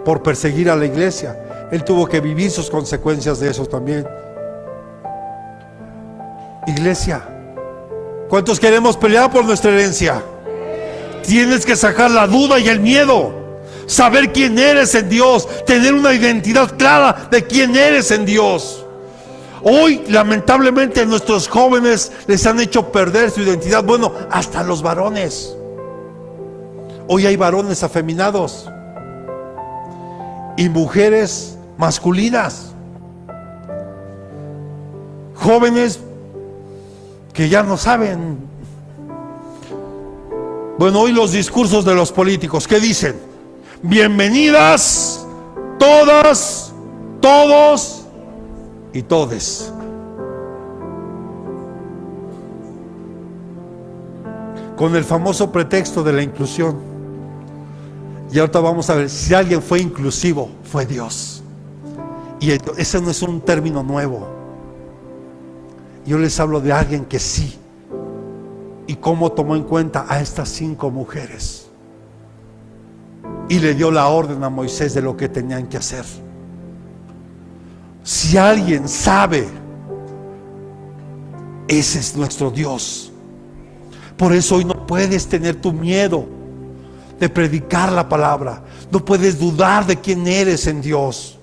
por perseguir a la iglesia. Él tuvo que vivir sus consecuencias de eso también. Iglesia, ¿cuántos queremos pelear por nuestra herencia? Tienes que sacar la duda y el miedo, saber quién eres en Dios, tener una identidad clara de quién eres en Dios. Hoy, lamentablemente, nuestros jóvenes les han hecho perder su identidad. Bueno, hasta los varones. Hoy hay varones afeminados y mujeres masculinas, jóvenes que ya no saben. Bueno, hoy los discursos de los políticos, ¿qué dicen? Bienvenidas todas, todos y todes. Con el famoso pretexto de la inclusión. Y ahorita vamos a ver, si alguien fue inclusivo, fue Dios. Y ese no es un término nuevo. Yo les hablo de alguien que sí. Y cómo tomó en cuenta a estas 5 mujeres. Y le dio la orden a Moisés de lo que tenían que hacer. Si alguien sabe, ese es nuestro Dios. Por eso hoy no puedes tener tu miedo de predicar la palabra. No puedes dudar de quién eres en Dios.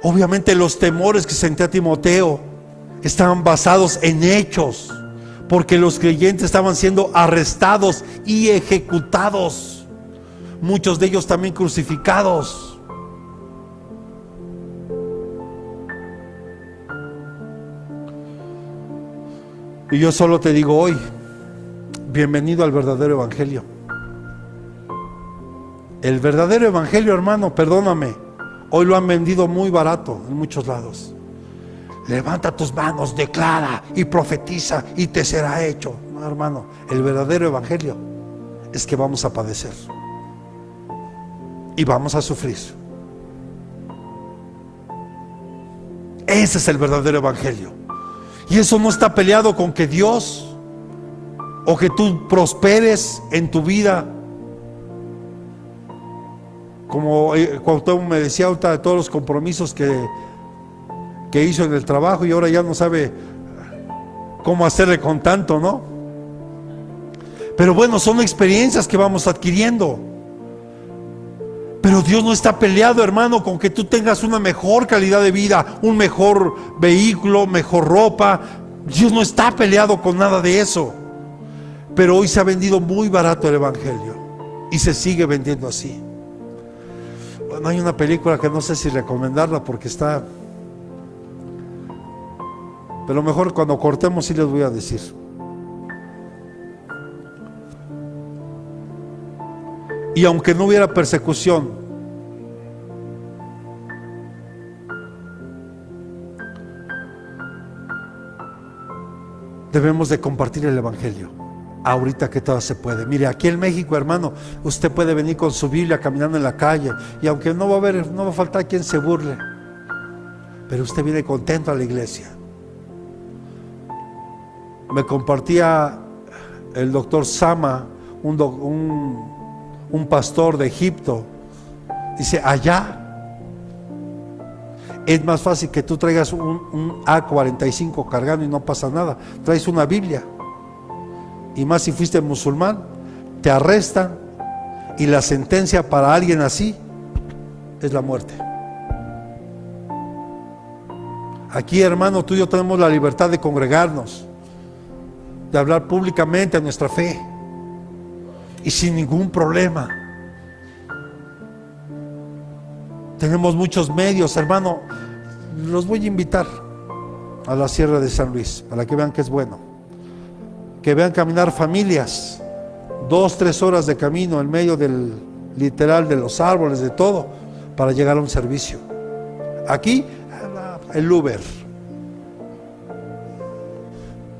Obviamente los temores que sentía Timoteo estaban basados en hechos, porque los creyentes estaban siendo arrestados y ejecutados, muchos de ellos también crucificados. Y yo solo te digo hoy, bienvenido al verdadero evangelio. El verdadero evangelio, hermano, perdóname, hoy lo han vendido muy barato en muchos lados. Levanta tus manos, declara y profetiza y te será hecho. No, hermano, el verdadero evangelio es que vamos a padecer y vamos a sufrir. Ese es el verdadero evangelio. Y eso no está peleado con que Dios o que tú prosperes en tu vida. Como Cuauhtémoc me decía ahorita de todos los compromisos que hizo en el trabajo, y ahora ya no sabe cómo hacerle con tanto, ¿no? Pero bueno, son experiencias que vamos adquiriendo. Pero Dios no está peleado, hermano, con que tú tengas una mejor calidad de vida, un mejor vehículo, mejor ropa. Dios no está peleado con nada de eso. Pero hoy se ha vendido muy barato el evangelio y se sigue vendiendo así. Bueno, hay una película que no sé si recomendarla porque está... Pero mejor cuando cortemos sí les voy a decir. Y aunque no hubiera persecución, debemos de compartir el evangelio. Ahorita que todo se puede. Mire, aquí en México, hermano, usted puede venir con su Biblia caminando en la calle, y aunque no va a faltar quien se burle, pero usted viene contento a la iglesia. Me compartía el doctor Sama, un pastor de Egipto. Dice, allá Es más fácil que tú traigas un A45 cargando y no pasa nada. Traes una Biblia. Y más si fuiste musulmán, te arrestan y la sentencia para alguien así es la muerte. Aquí, hermano, tú y yo tenemos la libertad de congregarnos, de hablar públicamente de nuestra fe y sin ningún problema. Tenemos muchos medios, hermano. Los voy a invitar a la Sierra de San Luis para que vean que es bueno, que vean caminar familias 2-3 horas de camino en medio del literal de los árboles, de todo, para llegar a un servicio. Aquí el Uber,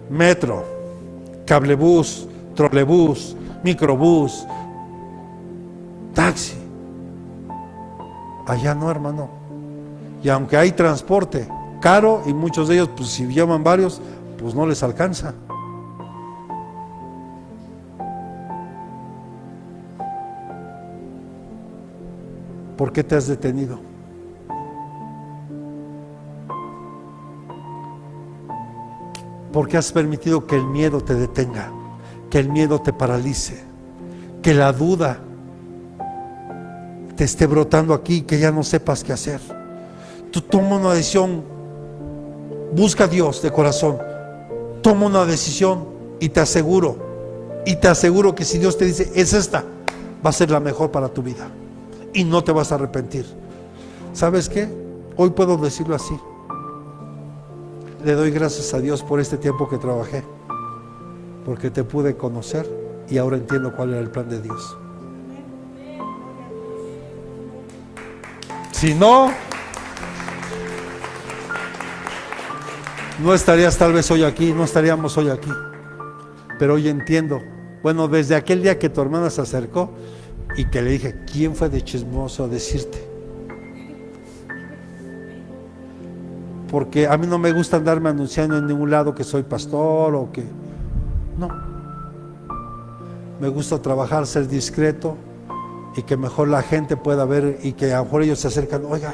metro, cablebús, trolebús, microbús, taxi. Allá no, hermano. Y aunque hay transporte caro, y muchos de ellos, pues si llaman varios, pues no les alcanza. ¿Por qué te has detenido? ¿Por qué has permitido que el miedo te detenga? Que el miedo te paralice, que la duda te esté brotando aquí, que ya no sepas qué hacer. Tú toma una decisión, busca a Dios de corazón, toma una decisión y te aseguro que si Dios te dice es esta, va a ser la mejor para tu vida y no te vas a arrepentir. ¿Sabes qué? Hoy puedo decirlo así: le doy gracias a Dios por este tiempo que trabajé, porque te pude conocer y ahora entiendo cuál era el plan de Dios. Si no, no estarías tal vez hoy aquí, no estaríamos hoy aquí. Pero hoy entiendo. Bueno, desde aquel día que tu hermana se acercó y que le dije, ¿quién fue de chismoso a decirte? Porque a mí no me gusta andarme anunciando en ningún lado que soy pastor o que... No. Me gusta trabajar, ser discreto y que mejor la gente pueda ver y que a lo mejor ellos se acercan, oiga.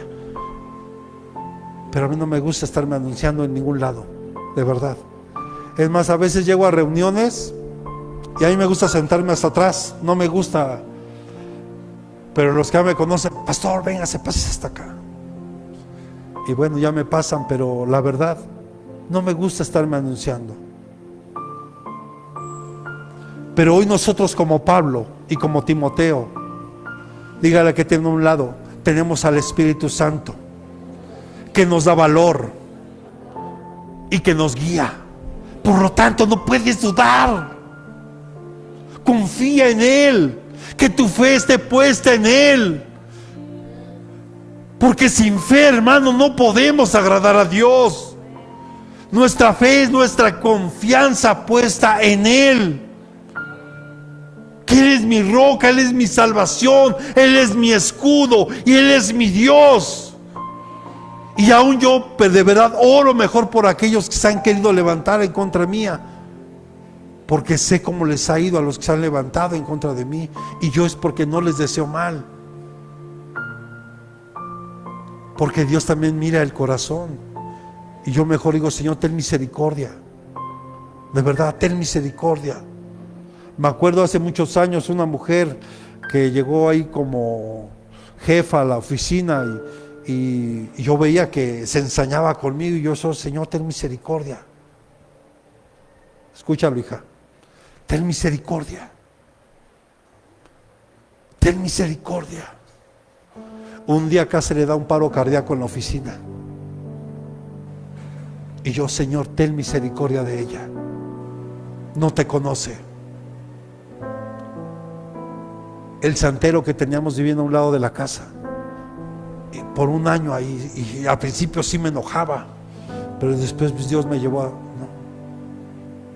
Pero a mí no me gusta estarme anunciando en ningún lado, de verdad. Es más, a veces llego a reuniones y a mí me gusta sentarme hasta atrás, no me gusta. Pero los que ya me conocen, pastor, venga, se pase hasta acá. Y bueno, ya me pasan, pero la verdad, no me gusta estarme anunciando. Pero hoy nosotros como Pablo y como Timoteo, dígale que tiene a un lado, tenemos al Espíritu Santo, que nos da valor y que nos guía. Por lo tanto, no puedes dudar. Confía en Él, que tu fe esté puesta en Él. Porque sin fe, hermano, no podemos agradar a Dios. Nuestra fe es nuestra confianza puesta en Él. Que Él es mi roca, Él es mi salvación, Él es mi escudo y Él es mi Dios. Y aún yo de verdad oro mejor por aquellos que se han querido levantar en contra mía, porque sé cómo les ha ido a los que se han levantado en contra de mí, y yo es porque no les deseo mal, porque Dios también mira el corazón. Y yo mejor digo, Señor, ten misericordia, de verdad, ten misericordia. Me acuerdo hace muchos años una mujer que llegó ahí como jefa a la oficina y yo veía que se ensañaba conmigo y yo soy, Señor, ten misericordia. Escúchalo, hija, ten misericordia, ten misericordia. Un día acá se le da un paro cardíaco en la oficina y yo, Señor, ten misericordia de ella, no te conoce. El santero que teníamos viviendo a un lado de la casa, y por un año ahí, y al principio sí me enojaba, pero después pues Dios me llevó a... No,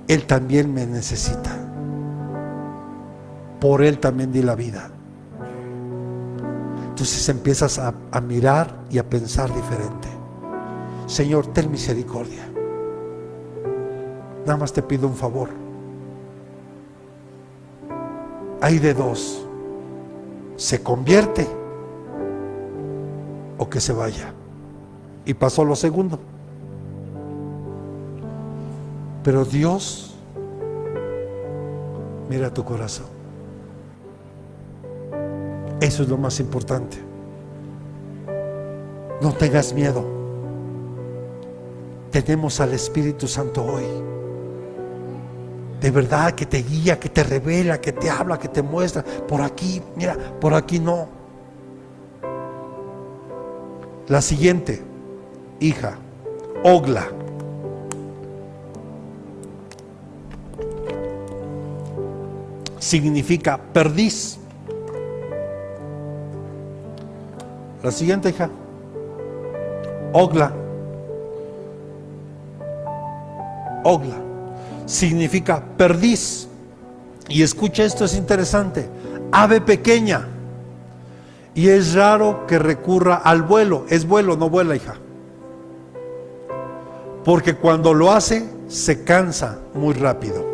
Él también me necesita, por Él también di la vida. Entonces empiezas a mirar y a pensar diferente. Señor, ten misericordia. Nada más te pido un favor. Hay de dos: se convierte o que se vaya. y pasó lo segundo. Pero Dios mira tu corazón. Eso es lo más importante. No tengas miedo. Tenemos al Espíritu Santo hoy. De verdad, que te guía, que te revela, que te habla, que te muestra. Por aquí, mira, por aquí no. La siguiente, hija, Ogla. Significa perdiz. La siguiente, hija, Ogla. Ogla significa perdiz. Y escucha, esto es interesante: ave pequeña. Y es raro que recurra al vuelo. Es vuelo, no vuela, hija. Porque cuando lo hace, se cansa muy rápido.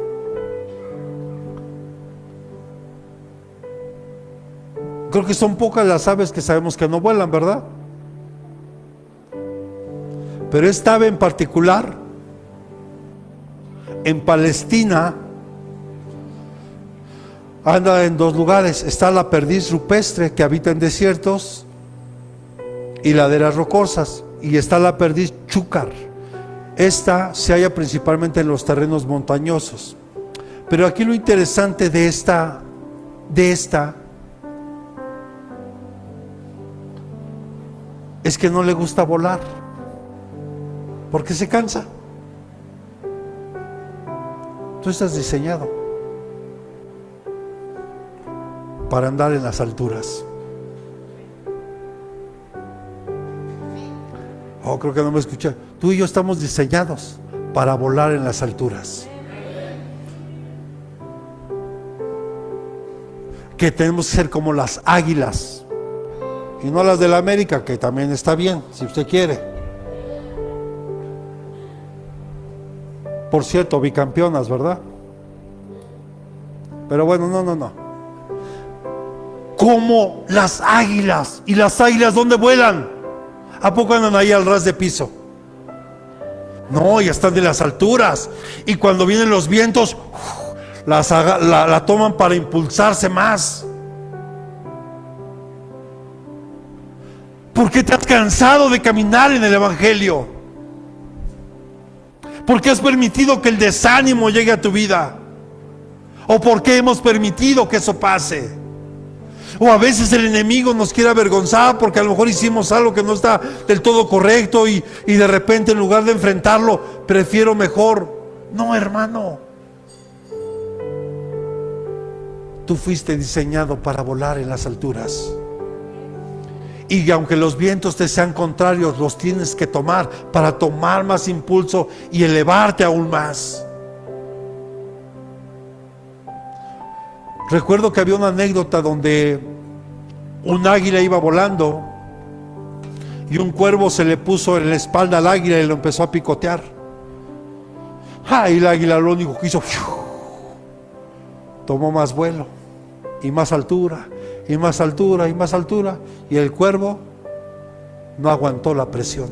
Creo que son pocas las aves que sabemos que no vuelan, ¿verdad? Pero esta ave en particular, en Palestina, anda en dos lugares. Está la perdiz rupestre, que habita en desiertos y laderas rocosas, y está la perdiz chúcar. Esta se halla principalmente en los terrenos montañosos. Pero aquí lo interesante de esta es que no le gusta volar, porque se cansa. Tú estás diseñado para andar en las alturas. Oh, creo que no me escuché. Tú y yo estamos diseñados para volar en las alturas. Que tenemos que ser como las águilas, y no las de la América, que también está bien, si usted quiere. Por cierto, bicampeonas, ¿verdad? Pero bueno, no. Como las águilas. ¿Y las águilas dónde vuelan? ¿A poco andan ahí al ras de piso? No, ya están de las alturas. Y cuando vienen los vientos, la toman para impulsarse más. ¿Por qué te has cansado de caminar en el Evangelio? ¿Por qué has permitido que el desánimo llegue a tu vida? ¿O por qué hemos permitido que eso pase? O a veces el enemigo nos quiere avergonzar porque a lo mejor hicimos algo que no está del todo correcto, y de repente, en lugar de enfrentarlo, prefiero mejor. No, hermano. Tú fuiste diseñado para volar en las alturas. Y aunque los vientos te sean contrarios, los tienes que tomar para tomar más impulso y elevarte aún más. Recuerdo que había una anécdota donde un águila iba volando y un cuervo se le puso en la espalda al águila y lo empezó a picotear. Y el águila lo único que hizo, tomó más vuelo y más altura, y más altura, y más altura, y el cuervo no aguantó la presión.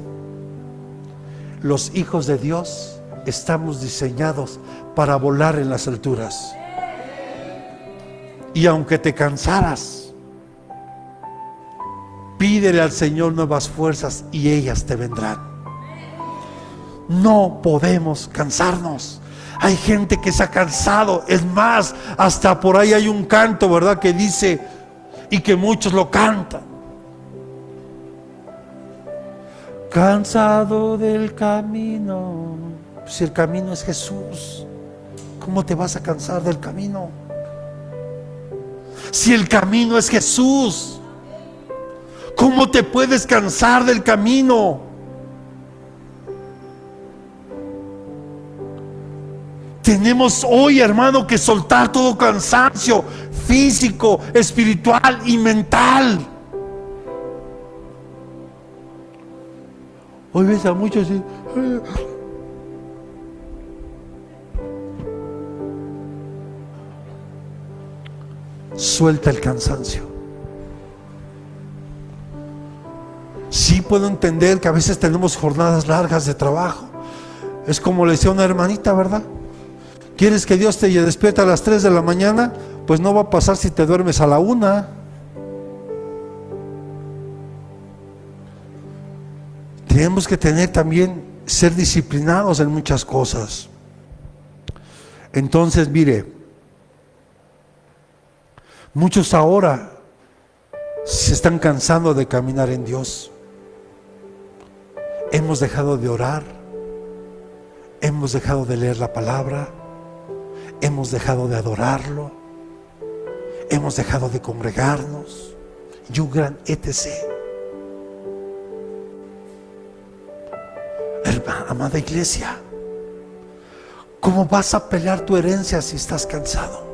Los hijos de Dios estamos diseñados para volar en las alturas. Y aunque te cansaras, pídele al Señor nuevas fuerzas y ellas te vendrán. No podemos cansarnos. Hay gente que se ha cansado. Es más, hasta por ahí hay un canto, ¿verdad?, que dice, y que muchos lo cantan: cansado del camino. Si el camino es Jesús, ¿cómo te vas a cansar del camino? Si el camino es Jesús, ¿cómo te puedes cansar del camino? Tenemos hoy, hermano, que soltar todo cansancio físico, espiritual y mental. Hoy ves a muchos y suelta el cansancio. Sí, puedo entender que a veces tenemos jornadas largas de trabajo. Es como le decía una hermanita, ¿verdad? ¿Quieres que Dios te despierte a las 3 de la mañana? Pues no va a pasar si te duermes a la 1. Tenemos que tener también, ser disciplinados en muchas cosas. Entonces, mire, muchos ahora se están cansando de caminar en Dios. Hemos dejado de orar, hemos dejado de leer la palabra, hemos dejado de adorarlo, hemos dejado de congregarnos, y un gran etc. Hermana, amada iglesia, ¿cómo vas a pelear tu herencia si estás cansado?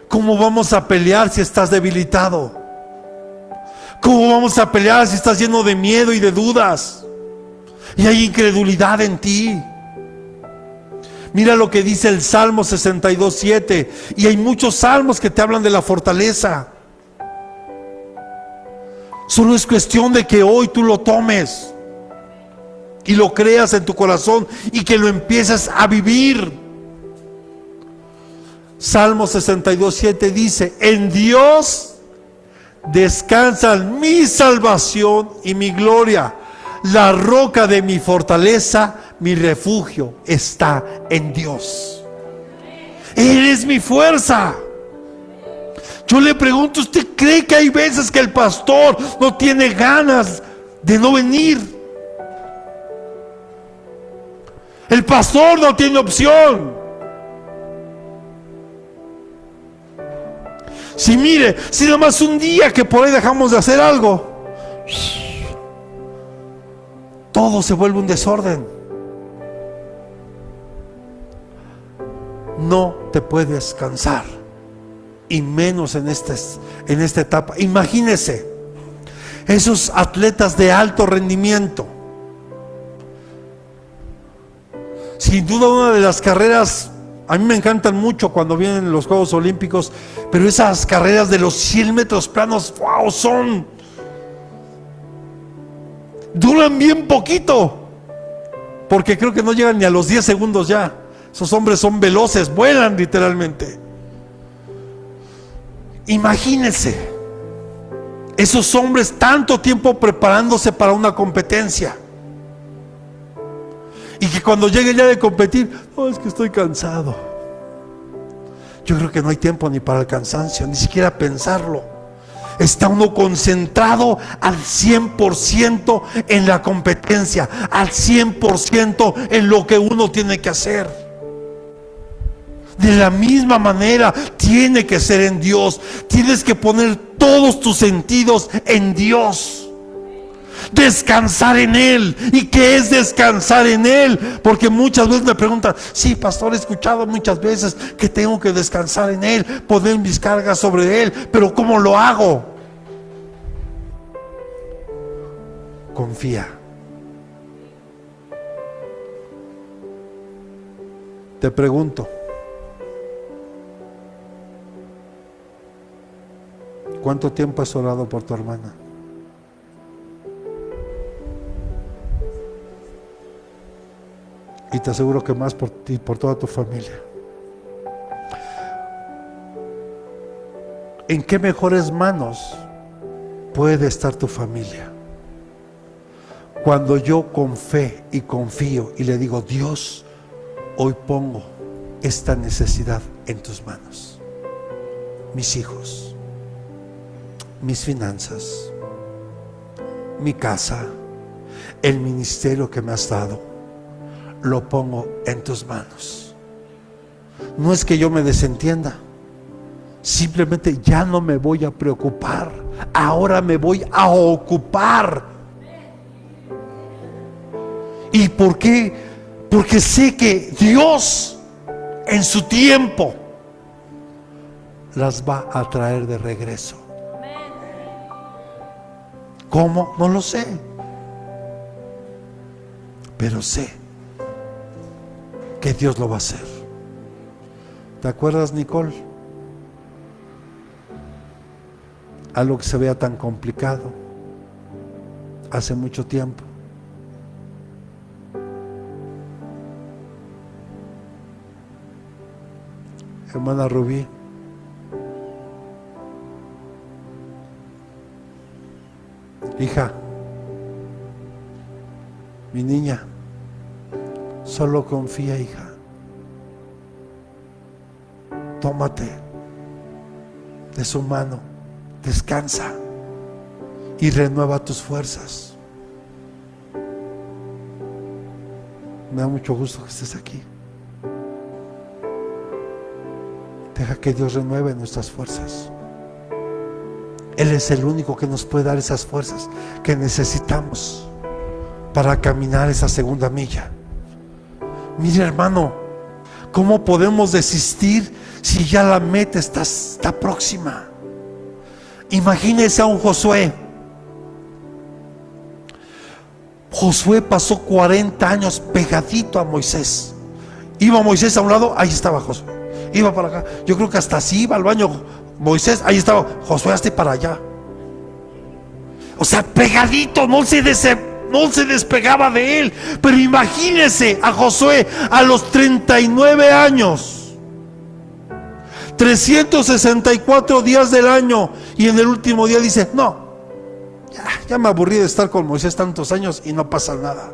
¿Cómo vamos a pelear si estás debilitado? ¿Cómo vamos a pelear si estás lleno de miedo y de dudas y hay incredulidad en ti? Mira lo que dice el Salmo 62:7, y hay muchos salmos que te hablan de la fortaleza. Solo es cuestión de que hoy tú lo tomes y lo creas en tu corazón y que lo empieces a vivir. Salmo 62:7 dice: en Dios descansan mi salvación y mi gloria, la roca de mi fortaleza, mi refugio está en Dios. Él es mi fuerza. Yo le pregunto, ¿usted cree que hay veces que el pastor no tiene ganas de no venir? El pastor no tiene opción. Si mire, si nada más un día que por ahí dejamos de hacer algo, todo se vuelve un desorden. No te puedes cansar, y menos en esta etapa. Imagínese esos atletas de alto rendimiento. Sin duda una de las carreras, a mí me encantan mucho cuando vienen los Juegos Olímpicos, pero esas carreras de los 100 metros planos, wow, duran bien poquito, porque creo que no llegan ni a los 10 segundos ya. Esos hombres son veloces, vuelan literalmente. Imagínense esos hombres tanto tiempo preparándose para una competencia, y que cuando llegue ya de competir, no, es que estoy cansado. Yo creo que no hay tiempo ni para el cansancio, ni siquiera pensarlo. Está uno concentrado al 100% en la competencia, al 100% en lo que uno tiene que hacer. De la misma manera tiene que ser en Dios. Tienes que poner todos tus sentidos en Dios. Descansar en Él. ¿Y qué es descansar en Él? Porque muchas veces me preguntan: sí, pastor, he escuchado muchas veces que tengo que descansar en Él, poner mis cargas sobre Él, pero ¿cómo lo hago? Confía. Te pregunto, ¿cuánto tiempo has orado por tu hermana? Y te aseguro que más por ti, por toda tu familia. ¿En qué mejores manos puede estar tu familia? Cuando yo con fe y confío y le digo: Dios, hoy pongo esta necesidad en tus manos. Mis hijos, mis finanzas, mi casa, el ministerio que me has dado, lo pongo en tus manos. No es que yo me desentienda, simplemente ya no me voy a preocupar, ahora me voy a ocupar. ¿Y por qué? Porque sé que Dios en su tiempo las va a traer de regreso. ¿Cómo? No lo sé, pero sé que Dios lo va a hacer. ¿Te acuerdas, Nicole? algo que se vea tan complicado hace mucho tiempo. Hermana Rubí, hija, mi niña, solo confía, hija. Tómate de su mano, descansa y renueva tus fuerzas. Me da mucho gusto que estés aquí. Deja que Dios renueve nuestras fuerzas. Él es el único que nos puede dar esas fuerzas que necesitamos para caminar esa segunda milla. Mire, hermano, ¿cómo podemos desistir si ya la meta está próxima? Imagínese a un Josué. Josué pasó 40 años pegadito a Moisés. Iba Moisés a un lado, ahí estaba Josué. Iba para acá, yo creo que hasta así iba al baño Moisés, ahí estaba Josué, hasta para allá. O sea, pegadito, no se despegaba de él. Pero imagínese a Josué a los 39 años, 364 días del año, y en el último día dice: no, ya me aburrí de estar con Moisés tantos años y no pasa nada.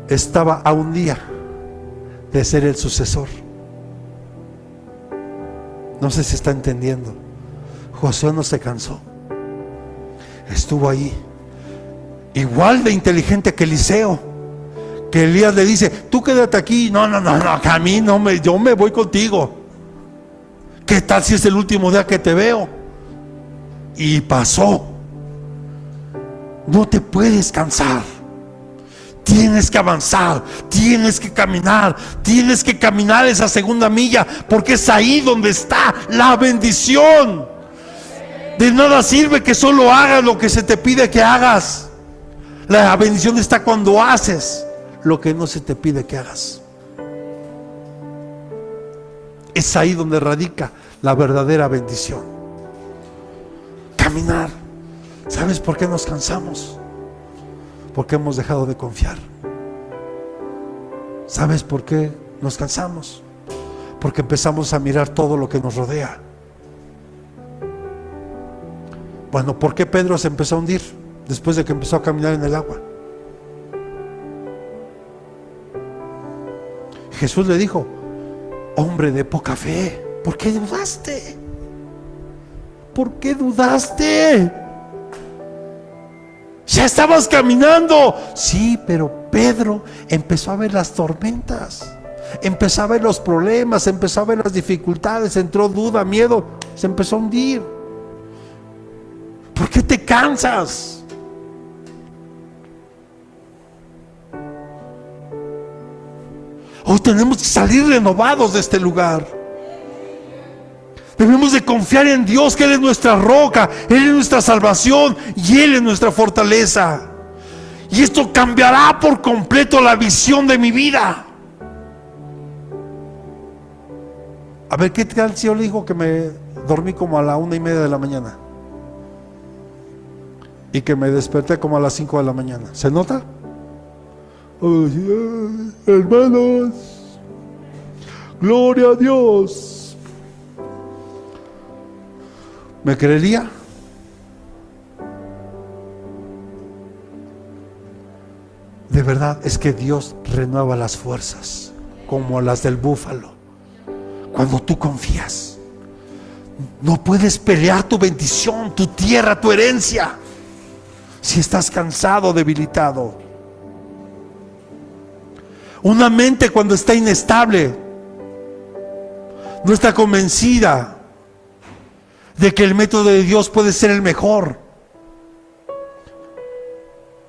Estaba a un día de ser el sucesor. No sé si está entendiendo. Josué no se cansó, estuvo ahí, igual de inteligente que Eliseo, que Elías le dice: tú quédate aquí. No, a mí no, yo me voy contigo. ¿Qué tal si es el último día que te veo? Y pasó. No te puedes cansar. Tienes que avanzar, tienes que caminar esa segunda milla, porque es ahí donde está la bendición. De nada sirve que solo hagas lo que se te pide que hagas. La bendición está cuando haces lo que no se te pide que hagas. Es ahí donde radica la verdadera bendición. Caminar. ¿Sabes por qué nos cansamos? Porque hemos dejado de confiar. ¿Sabes por qué nos cansamos? Porque empezamos a mirar todo lo que nos rodea. Bueno, ¿por qué Pedro se empezó a hundir después de que empezó a caminar en el agua? Jesús le dijo: hombre de poca fe, ¿por qué dudaste? ¿Por qué dudaste? Ya estabas caminando. Sí, pero Pedro empezó a ver las tormentas, empezó a ver los problemas, empezó a ver las dificultades, entró duda, miedo, se empezó a hundir. ¿Por qué te cansas? Hoy tenemos que salir renovados de este lugar. Debemos de confiar en Dios, que Él es nuestra roca, Él es nuestra salvación y Él es nuestra fortaleza. Y esto cambiará por completo la visión de mi vida. A ver, ¿qué tal si yo le digo que me dormí como a la 1:30 de la mañana y que me desperté como a las 5 de la mañana? ¿Se nota? Hermanos, gloria a Dios. ¿Me creería? De verdad, es que Dios renueva las fuerzas como las del búfalo. Cuando tú confías, no puedes pelear tu bendición, tu tierra, tu herencia, si estás cansado, debilitado. Una mente, cuando está inestable, no está convencida de que el método de Dios puede ser el mejor.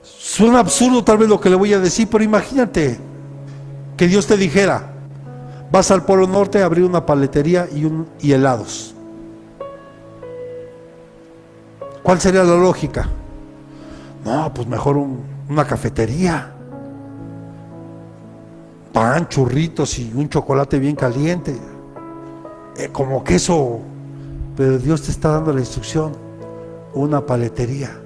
Suena absurdo tal vez lo que le voy a decir, pero imagínate que Dios te dijera: vas al Polo Norte a abrir una paletería y helados. ¿Cuál sería la lógica? No, pues mejor una cafetería, pan, churritos y un chocolate bien caliente, como que eso pero Dios te está dando la instrucción, una paletería.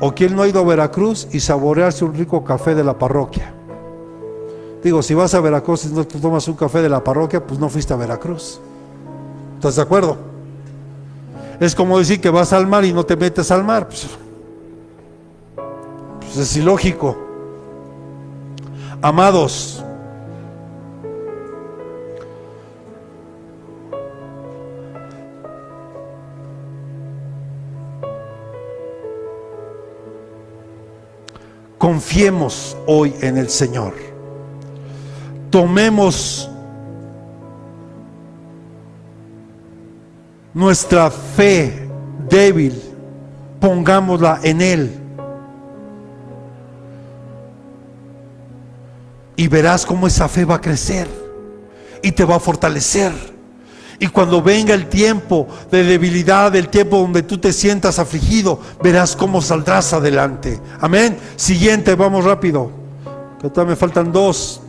¿O quién no ha ido a Veracruz y saborearse un rico café de la parroquia? Digo, si vas a Veracruz y no te tomas un café de la parroquia, pues no fuiste a Veracruz. ¿Estás de acuerdo? Es como decir que vas al mar y no te metes al mar. Pues es ilógico. Amados, confiemos hoy en el Señor. Tomemos nuestra fe débil, pongámosla en Él. Y verás cómo esa fe va a crecer y te va a fortalecer. Y cuando venga el tiempo de debilidad, el tiempo donde tú te sientas afligido, verás cómo saldrás adelante. Amén. Siguiente, vamos rápido, que todavía me faltan dos.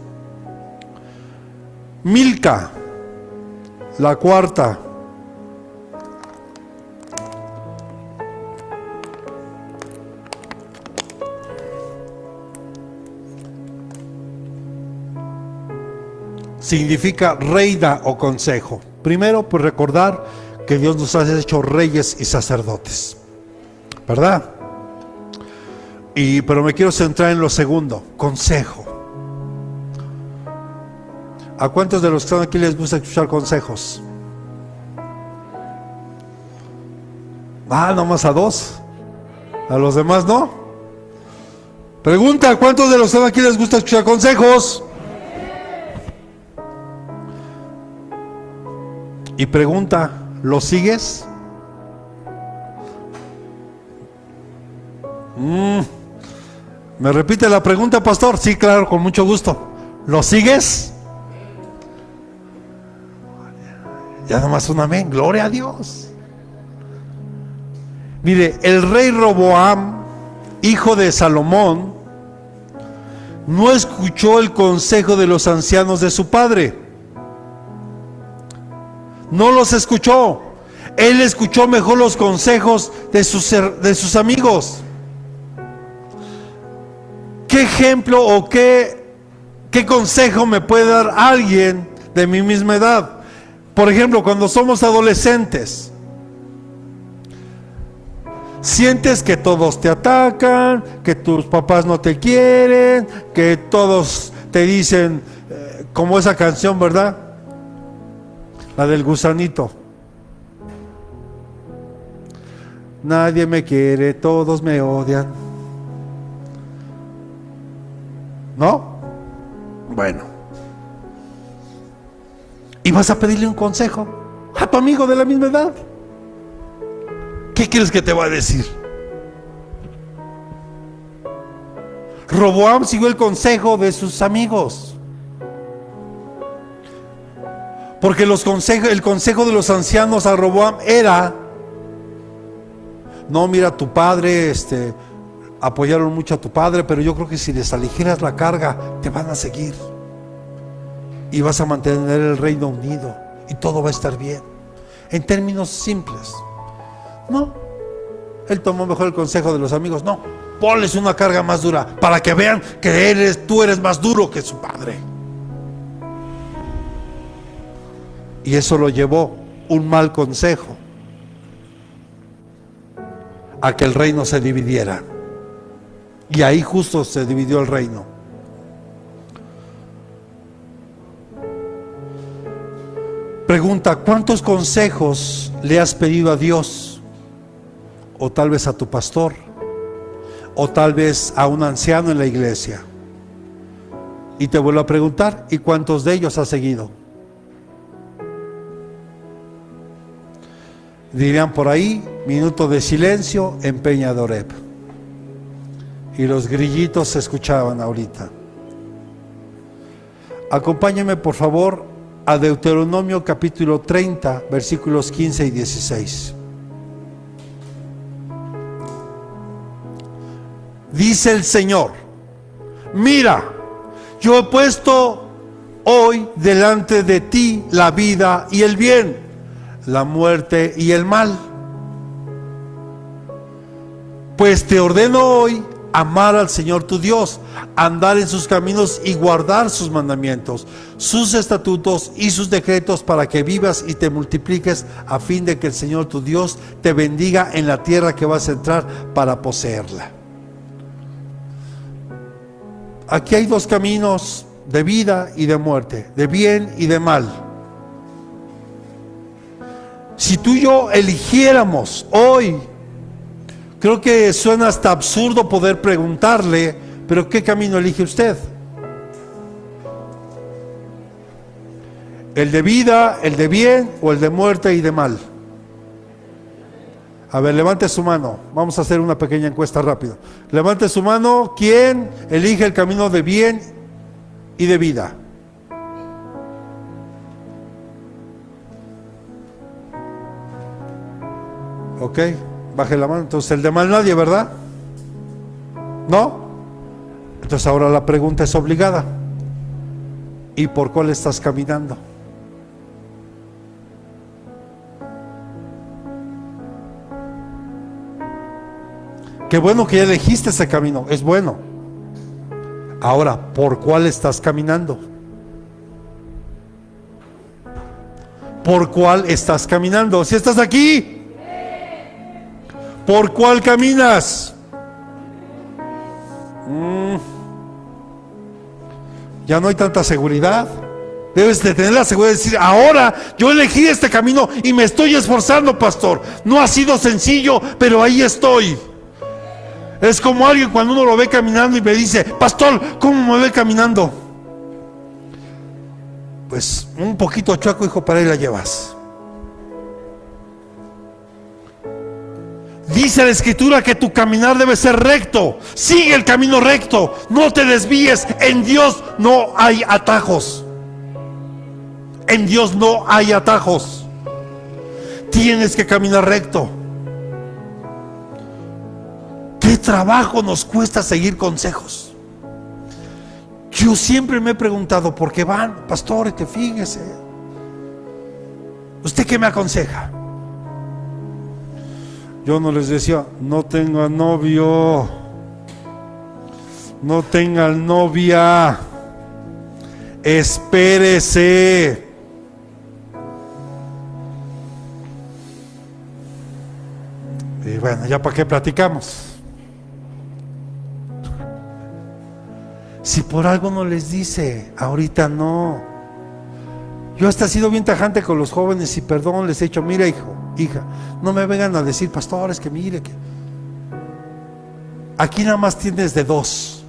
Milca, la cuarta. Significa reina o consejo. Primero, pues recordar que Dios nos ha hecho reyes y sacerdotes, ¿verdad? Pero me quiero centrar en lo segundo, consejo. ¿A cuántos de los que están aquí les gusta escuchar consejos? Nomás a dos. A los demás no. Pregunta, ¿a cuántos de los que están aquí les gusta escuchar consejos? Y pregunta, ¿lo sigues? ¿Me repite la pregunta, pastor? Sí, claro, con mucho gusto. ¿Lo sigues? Ya nomás un amén, gloria a Dios. Mire, el rey Roboam, hijo de Salomón, no escuchó el consejo de los ancianos de su padre. No los escuchó. Él escuchó mejor los consejos de sus amigos. ¿Qué ejemplo o qué consejo me puede dar alguien de mi misma edad? Por ejemplo, cuando somos adolescentes, sientes que todos te atacan, que tus papás no te quieren, que todos te dicen, como esa canción, ¿verdad? La del gusanito. Nadie me quiere, todos me odian. ¿No? Bueno. Y vas a pedirle un consejo a tu amigo de la misma edad. ¿Qué crees que te va a decir? Roboam siguió el consejo de sus amigos. Porque el consejo de los ancianos a Roboam era: no, mira, tu padre, apoyaron mucho a tu padre, pero yo creo que si les aligeras la carga, te van a seguir. Y vas a mantener el reino unido. Y todo va a estar bien. En términos simples. No. Él tomó mejor el consejo de los amigos. No, ponles una carga más dura, para que vean que tú eres más duro que su padre. Y eso lo llevó, un mal consejo, a que el reino se dividiera. Y ahí justo se dividió el reino. Pregunta, ¿cuántos consejos le has pedido a Dios? O tal vez a tu pastor, o tal vez a un anciano en la iglesia. Y te vuelvo a preguntar, ¿y cuántos de ellos has seguido? Dirían por ahí, minuto de silencio en Peña de Oreb. Y los grillitos se escuchaban ahorita. Acompáñame por favor a Deuteronomio capítulo 30, versículos 15 y 16. Dice el Señor: mira, yo he puesto hoy delante de ti la vida y el bien, la muerte y el mal. Pues te ordeno hoy amar al Señor tu Dios, andar en sus caminos y guardar sus mandamientos, sus estatutos y sus decretos, para que vivas y te multipliques, a fin de que el Señor tu Dios te bendiga en la tierra que vas a entrar para poseerla. Aquí hay dos caminos, de vida y de muerte, de bien y de mal. Si tú y yo eligiéramos hoy, creo que suena hasta absurdo poder preguntarle, pero ¿qué camino elige usted? ¿El de vida, el de bien o el de muerte y de mal? A ver, levante su mano. Vamos a hacer una pequeña encuesta rápido. Levante su mano. ¿Quién elige el camino de bien y de vida? Ok, baje la mano. Entonces el de mal nadie, ¿verdad? ¿No? Entonces ahora la pregunta es obligada. ¿Y por cuál estás caminando? Qué bueno que ya elegiste ese camino, es bueno. Ahora, ¿por cuál estás caminando? ¿Por cuál estás caminando? Si estás aquí, ¿por cuál caminas? Ya no hay tanta seguridad. Debes de tener la seguridad de decir: ahora yo elegí este camino y me estoy esforzando, pastor. No ha sido sencillo, pero ahí estoy. Es como alguien cuando uno lo ve caminando y me dice: pastor, ¿cómo me ve caminando? Pues un poquito chueco, hijo, para ahí la llevas. Dice la Escritura que tu caminar debe ser recto. Sigue el camino recto, no te desvíes. En Dios no hay atajos. En Dios no hay atajos. Tienes que caminar recto. ¿Qué trabajo nos cuesta seguir consejos? Yo siempre me he preguntado, ¿por qué van, pastor? Que fíjese, ¿usted qué me aconseja? Yo no les decía: no tenga novio, no tenga novia, espérese. Y bueno, ya para qué platicamos. Si por algo no les dice, ahorita no. Yo hasta he sido bien tajante con los jóvenes y perdón, les he dicho: mira, hijo, hija, no me vengan a decir, pastores, que mire, que aquí nada más tienes de dos.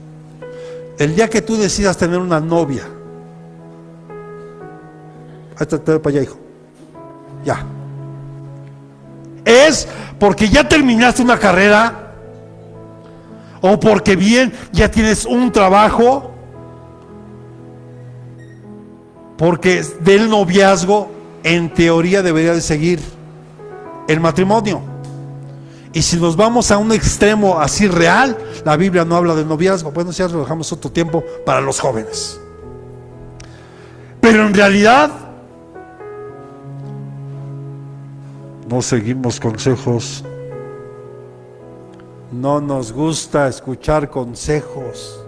El día que tú decidas tener una novia, ahí te para allá, hijo, ya, es porque ya terminaste una carrera, o porque bien ya tienes un trabajo, porque del noviazgo en teoría debería de seguir el matrimonio. Y si nos vamos a un extremo así real, la Biblia no habla de noviazgo. Bueno, ya lo dejamos otro tiempo para los jóvenes. Pero en realidad no seguimos consejos. No nos gusta escuchar consejos.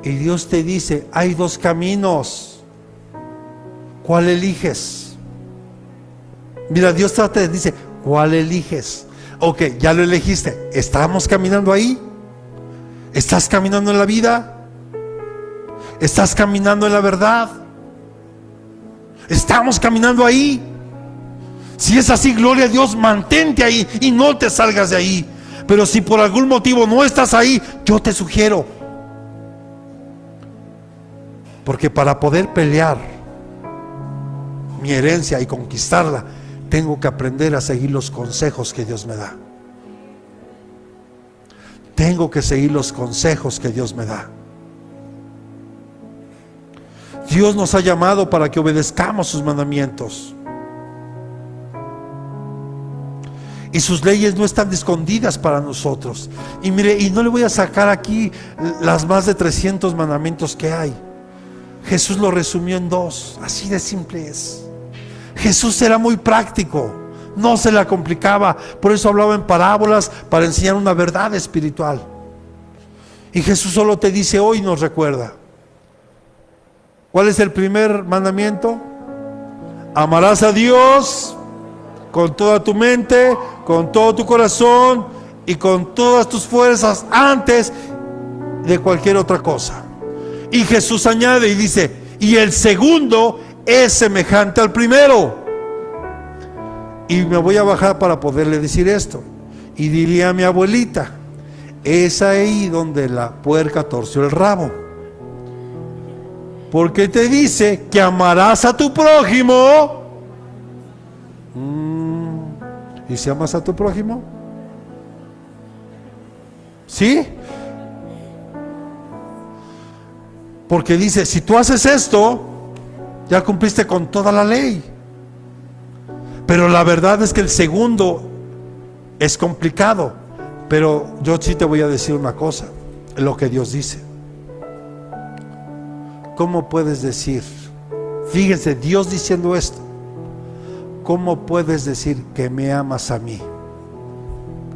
Y Dios te dice: hay dos caminos. ¿Cuál eliges? Mira, Dios te dice: ¿cuál eliges? Ok, ya lo elegiste. ¿Estamos caminando ahí? ¿Estás caminando en la vida? ¿Estás caminando en la verdad? ¿Estamos caminando ahí? Si es así, gloria a Dios, mantente ahí y no te salgas de ahí. Pero si por algún motivo no estás ahí, yo te sugiero, porque para poder pelear mi herencia y conquistarla, tengo que aprender a seguir los consejos que Dios me da. Tengo que seguir los consejos que Dios me da. Dios nos ha llamado para que obedezcamos sus mandamientos. Y sus leyes no están escondidas para nosotros. Y mire, y no le voy a sacar aquí las más de 300 mandamientos que hay. Jesús lo resumió en dos, así de simple es. Jesús era muy práctico, no se la complicaba, por eso hablaba en parábolas para enseñar una verdad espiritual. Y Jesús solo te dice hoy, nos recuerda. ¿Cuál es el primer mandamiento? Amarás a Dios con toda tu mente, con todo tu corazón y con todas tus fuerzas antes de cualquier otra cosa. Y Jesús añade y dice, y el segundo es semejante al primero. Y me voy a bajar para poderle decir esto. Y diría a mi abuelita, es ahí donde la puerca torció el rabo. Porque te dice que amarás a tu prójimo. ¿Y si amas a tu prójimo? ¿Sí? Porque dice, si tú haces esto, ya cumpliste con toda la ley. Pero la verdad es que el segundo es complicado. Pero yo sí te voy a decir una cosa, lo que Dios dice. ¿Cómo puedes decir? Fíjense, Dios diciendo esto. ¿Cómo puedes decir que me amas a mí,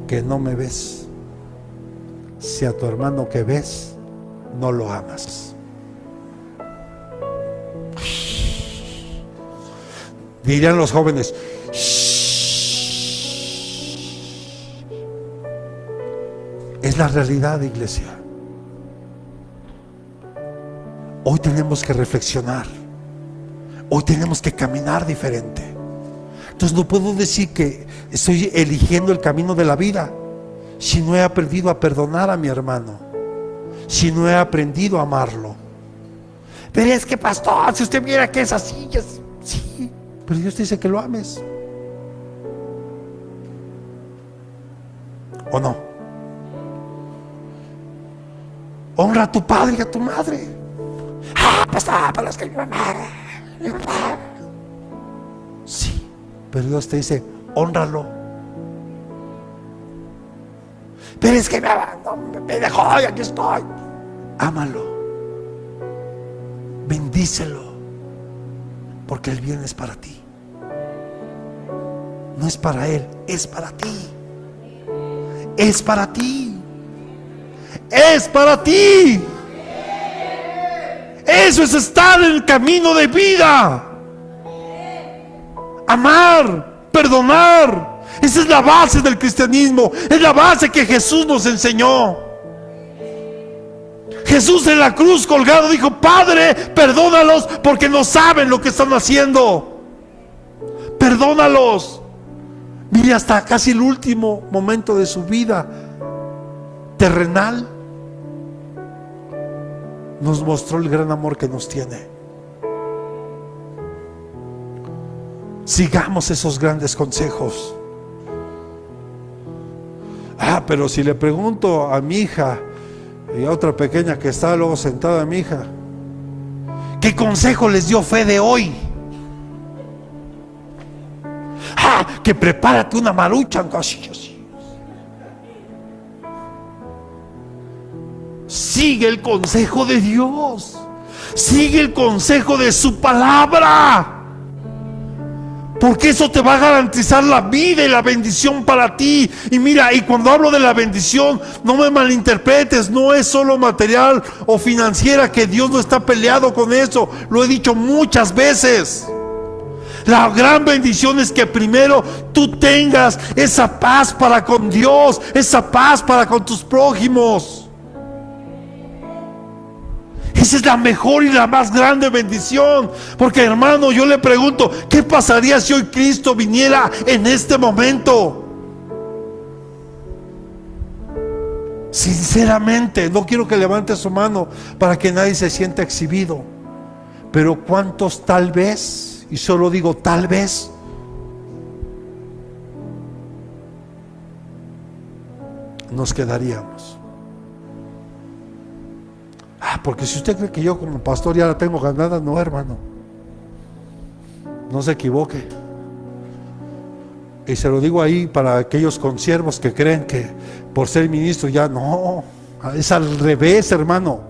que no me ves, si a tu hermano que ves no lo amas? Dirían los jóvenes, es la realidad, iglesia. Hoy tenemos que reflexionar. Hoy tenemos que caminar diferente. Entonces no puedo decir que estoy eligiendo el camino de la vida si no he aprendido a perdonar a mi hermano, si no he aprendido a amarlo. Pero es que, pastor, si usted viera que es así, sí, pero Dios te dice que lo ames, ¿o no? Honra a tu padre y a tu madre. Pastor, pero es que mi mamá. Sí, pero Dios te dice, hónralo. Pero es que me dejó y aquí estoy. Ámalo, bendícelo, porque el bien es para ti. No es para él, es para ti. Es para ti. Es para ti. Eso es estar en el camino de vida. Amar, perdonar. Esa es la base del cristianismo. Es la base que Jesús nos enseñó. Jesús en la cruz colgado dijo, Padre, perdónalos porque no saben lo que están haciendo. Perdónalos. Mire, hasta casi el último momento de su vida terrenal nos mostró el gran amor que nos tiene. Sigamos esos grandes consejos. Pero si le pregunto a mi hija y a otra pequeña que está luego sentada, a mi hija, ¿qué consejo les dio Fede hoy? Que prepárate una maruchan. Sigue el consejo de Dios. Sigue el consejo de su palabra. Porque eso te va a garantizar la vida y la bendición para ti. Y mira, y cuando hablo de la bendición, no me malinterpretes, no es solo material o financiera, que Dios no está peleado con eso. Lo he dicho muchas veces. La gran bendición es que primero tú tengas esa paz para con Dios, esa paz para con tus prójimos. Esa es la mejor y la más grande bendición. Porque, hermano, yo le pregunto, ¿qué pasaría si hoy Cristo viniera en este momento? Sinceramente, no quiero que levante su mano para que nadie se sienta exhibido, pero ¿cuántos tal vez, y solo digo tal vez, nos quedaríamos? Porque si usted cree que yo como pastor ya la tengo ganada, no, hermano, no se equivoque. Y se lo digo ahí para aquellos consiervos que creen que por ser ministro ya no, es al revés, hermano.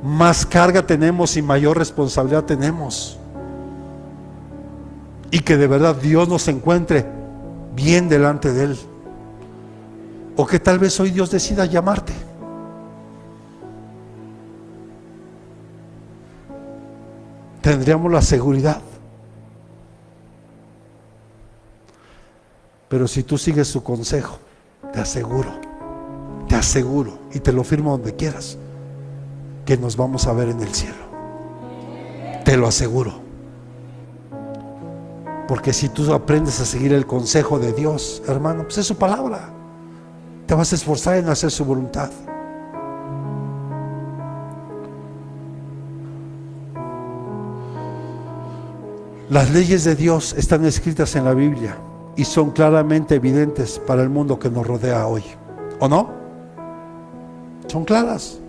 más carga tenemos y mayor responsabilidad tenemos. Y que de verdad Dios nos encuentre bien delante de Él. O que tal vez hoy Dios decida llamarte. Tendríamos la seguridad. Pero si tú sigues su consejo, te aseguro, y te lo firmo donde quieras, que nos vamos a ver en el cielo. Te lo aseguro. Porque si tú aprendes a seguir el consejo de Dios, hermano, pues es su palabra. Te vas a esforzar en hacer su voluntad. Las leyes de Dios están escritas en la Biblia y son claramente evidentes para el mundo que nos rodea hoy. ¿O no? Son claras.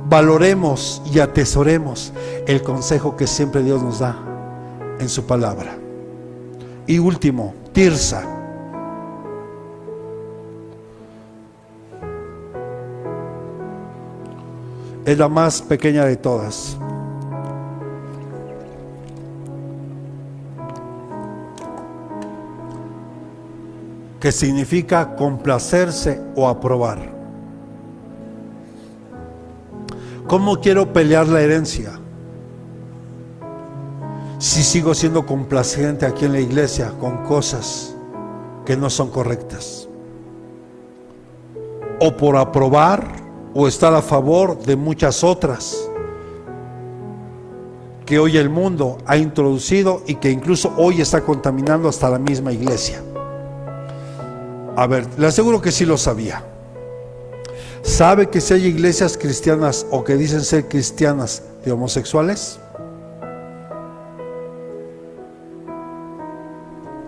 Valoremos y atesoremos el consejo que siempre Dios nos da en su palabra. Y último, Tirsa. Es la más pequeña de todas. Que significa complacerse o aprobar. ¿Cómo quiero pelear la herencia? Si sigo siendo complaciente aquí en la iglesia con cosas que no son correctas. O por aprobar o estar a favor de muchas otras que hoy el mundo ha introducido y que incluso hoy está contaminando hasta la misma iglesia. A ver, le aseguro que sí lo sabía. ¿Sabe que si hay iglesias cristianas o que dicen ser cristianas de homosexuales?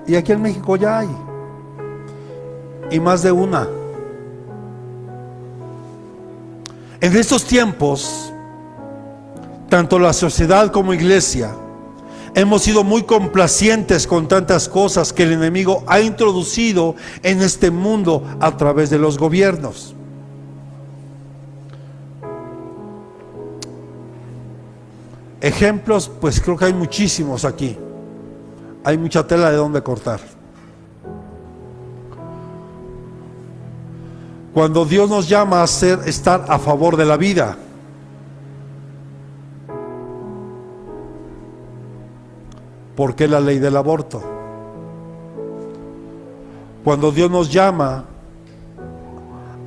Y aquí en México ya hay. Y más de una. En estos tiempos, tanto la sociedad como iglesia, hemos sido muy complacientes con tantas cosas que el enemigo ha introducido en este mundo a través de los gobiernos. Ejemplos, pues creo que hay muchísimos aquí. Hay mucha tela de donde cortar. Cuando Dios nos llama a estar a favor de la vida, ¿por qué la ley del aborto? Cuando Dios nos llama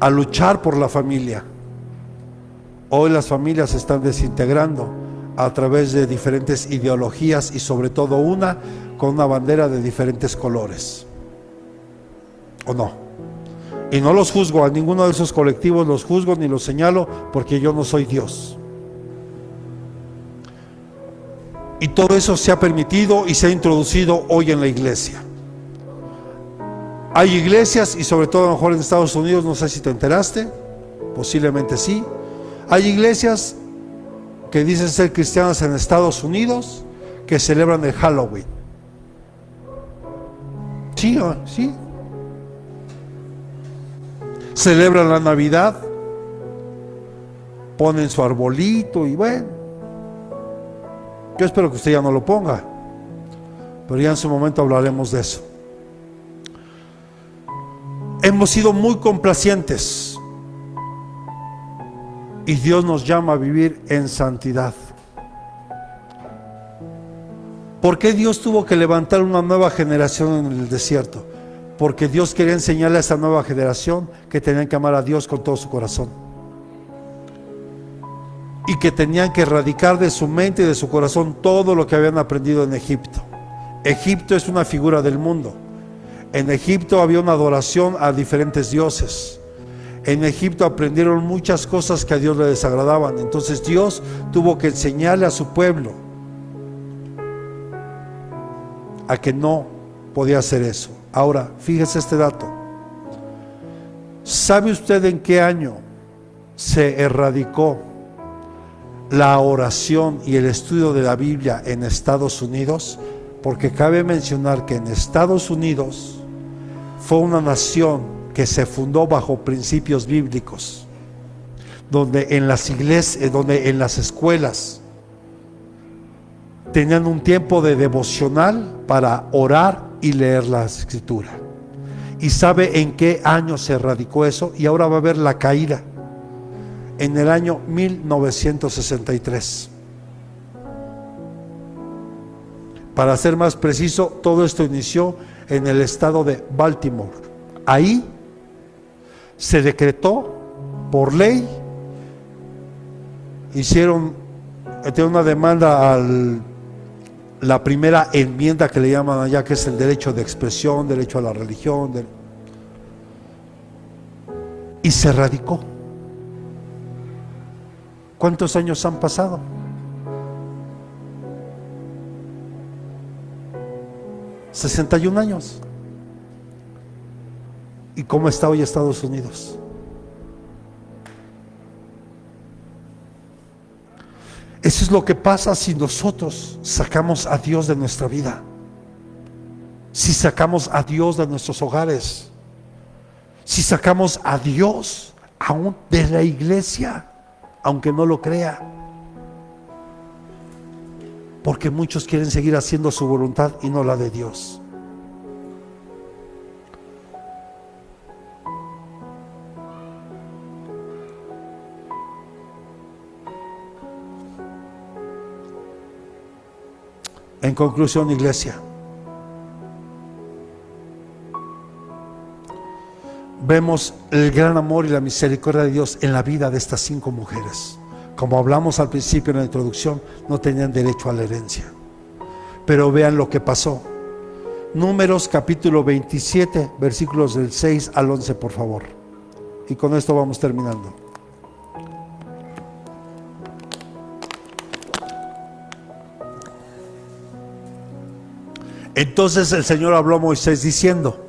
a luchar por la familia, hoy las familias se están desintegrando a través de diferentes ideologías y sobre todo una con una bandera de diferentes colores. ¿O no? Y no los juzgo, a ninguno de esos colectivos los juzgo ni los señalo, porque yo no soy Dios. Y todo eso se ha permitido y se ha introducido hoy en la iglesia. Hay iglesias, y sobre todo a lo mejor en Estados Unidos, no sé si te enteraste, posiblemente sí. Hay iglesias que dicen ser cristianas en Estados Unidos que celebran el Halloween. Sí, sí. Celebran la Navidad, ponen su arbolito y bueno. Yo espero que usted ya no lo ponga, pero ya en su momento hablaremos de eso. Hemos sido muy complacientes y Dios nos llama a vivir en santidad. ¿Por qué Dios tuvo que levantar una nueva generación en el desierto? Porque Dios quería enseñarle a esa nueva generación que tenían que amar a Dios con todo su corazón. Y que tenían que erradicar de su mente y de su corazón todo lo que habían aprendido en Egipto. Egipto es una figura del mundo. En Egipto había una adoración a diferentes dioses. En Egipto aprendieron muchas cosas que a Dios le desagradaban. Entonces Dios tuvo que enseñarle a su pueblo a que no podía hacer eso. Ahora, fíjese este dato. ¿Sabe usted en qué año se erradicó la oración y el estudio de la Biblia en Estados Unidos? Porque cabe mencionar que en Estados Unidos fue una nación que se fundó bajo principios bíblicos. donde en las iglesias, donde en las escuelas tenían un tiempo de devocional para orar y leer la escritura. ¿Y sabe en qué año se erradicó eso? Y ahora va a haber la caída en el año 1963. Para ser más preciso, todo esto inició en el estado de Baltimore. Ahí se decretó por ley, tiene una demanda a la primera enmienda que le llaman allá, que es el derecho de expresión, derecho a la religión, y se radicó. ¿Cuántos años han pasado? $61 años. ¿Y cómo está hoy Estados Unidos? Eso es lo que pasa si nosotros sacamos a Dios de nuestra vida, si sacamos a Dios de nuestros hogares, si sacamos a Dios aún de la iglesia, aunque no lo crea, porque muchos quieren seguir haciendo su voluntad y no la de Dios. En conclusión, iglesia, vemos el gran amor y la misericordia de Dios en la vida de estas 5 mujeres. Como hablamos al principio en la introducción, no tenían derecho a la herencia. Pero vean lo que pasó. Números capítulo 27, versículos del 6 al 11, por favor. Y con esto vamos terminando. Entonces el Señor habló a Moisés diciendo: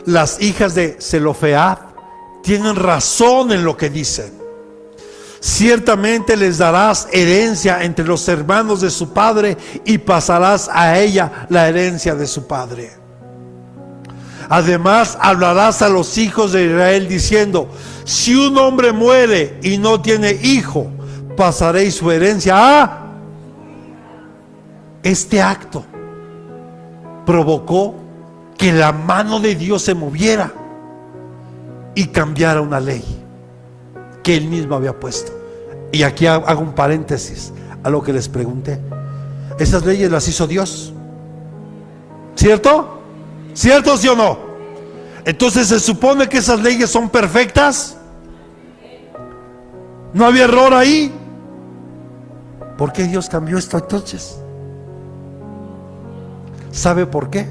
las hijas de Zelofehad tienen razón en lo que dicen. Ciertamente les darás herencia entre los hermanos de su padre y pasarás a ella la herencia de su padre. Además hablarás a los hijos de Israel diciendo: si un hombre muere y no tiene hijo, pasaréis su herencia a... Este acto provocó que la mano de Dios se moviera y cambiara una ley que Él mismo había puesto. Y aquí hago un paréntesis a lo que les pregunté. ¿Esas leyes las hizo Dios? ¿Cierto? ¿Cierto, sí o no? Entonces se supone que esas leyes son perfectas. ¿No había error ahí? ¿Por qué Dios cambió esto entonces? ¿Sabe por qué?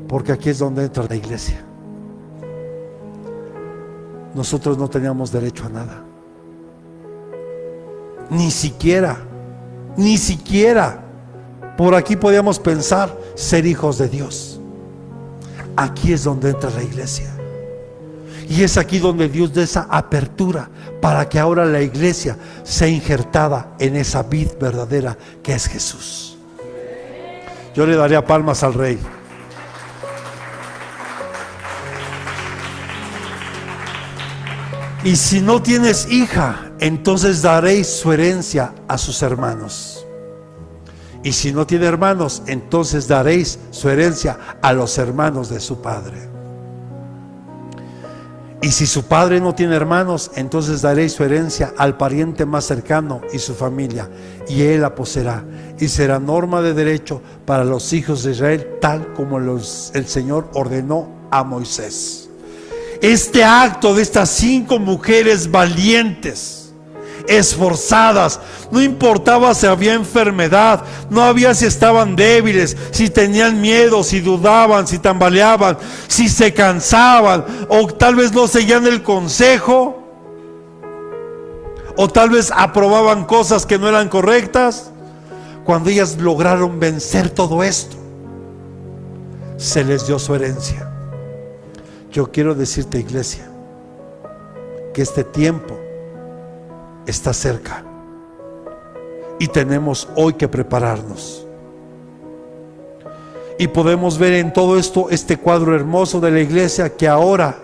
Porque aquí es donde entra la iglesia. Nosotros no teníamos derecho a nada. Ni siquiera por aquí podíamos pensar ser hijos de Dios. Aquí es donde entra la iglesia. Y es aquí donde Dios da esa apertura para que ahora la iglesia sea injertada en esa vid verdadera que es Jesús. Yo le daría palmas al Rey. Y si no tienes hija, entonces daréis su herencia a sus hermanos. Y si no tiene hermanos, entonces daréis su herencia a los hermanos de su padre. Y si su padre no tiene hermanos, entonces daréis su herencia al pariente más cercano y su familia, y él la poseerá, y será norma de derecho para los hijos de Israel, tal como el Señor ordenó a Moisés. Este acto de estas 5 mujeres valientes, esforzadas, no importaba si había enfermedad, no había si estaban débiles, si tenían miedo, si dudaban, si tambaleaban, si se cansaban, o tal vez no seguían el consejo, o tal vez aprobaban cosas que no eran correctas. Cuando ellas lograron vencer todo esto, se les dio su herencia. Yo quiero decirte, iglesia, que este tiempo está cerca y tenemos hoy que prepararnos. Y podemos ver en todo esto este cuadro hermoso de la iglesia, que ahora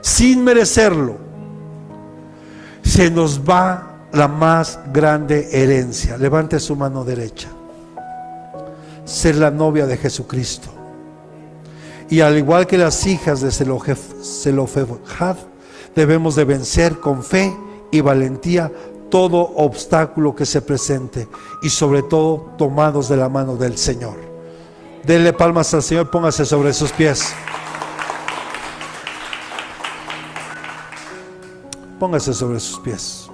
sin merecerlo, se nos va la más grande herencia. Levante su mano derecha. Ser la novia de Jesucristo. Y al igual que las hijas de Zelofehad, debemos de vencer con fe y valentía todo obstáculo que se presente, y sobre todo tomados de la mano del Señor. Denle palmas al Señor, póngase sobre sus pies. Póngase sobre sus pies.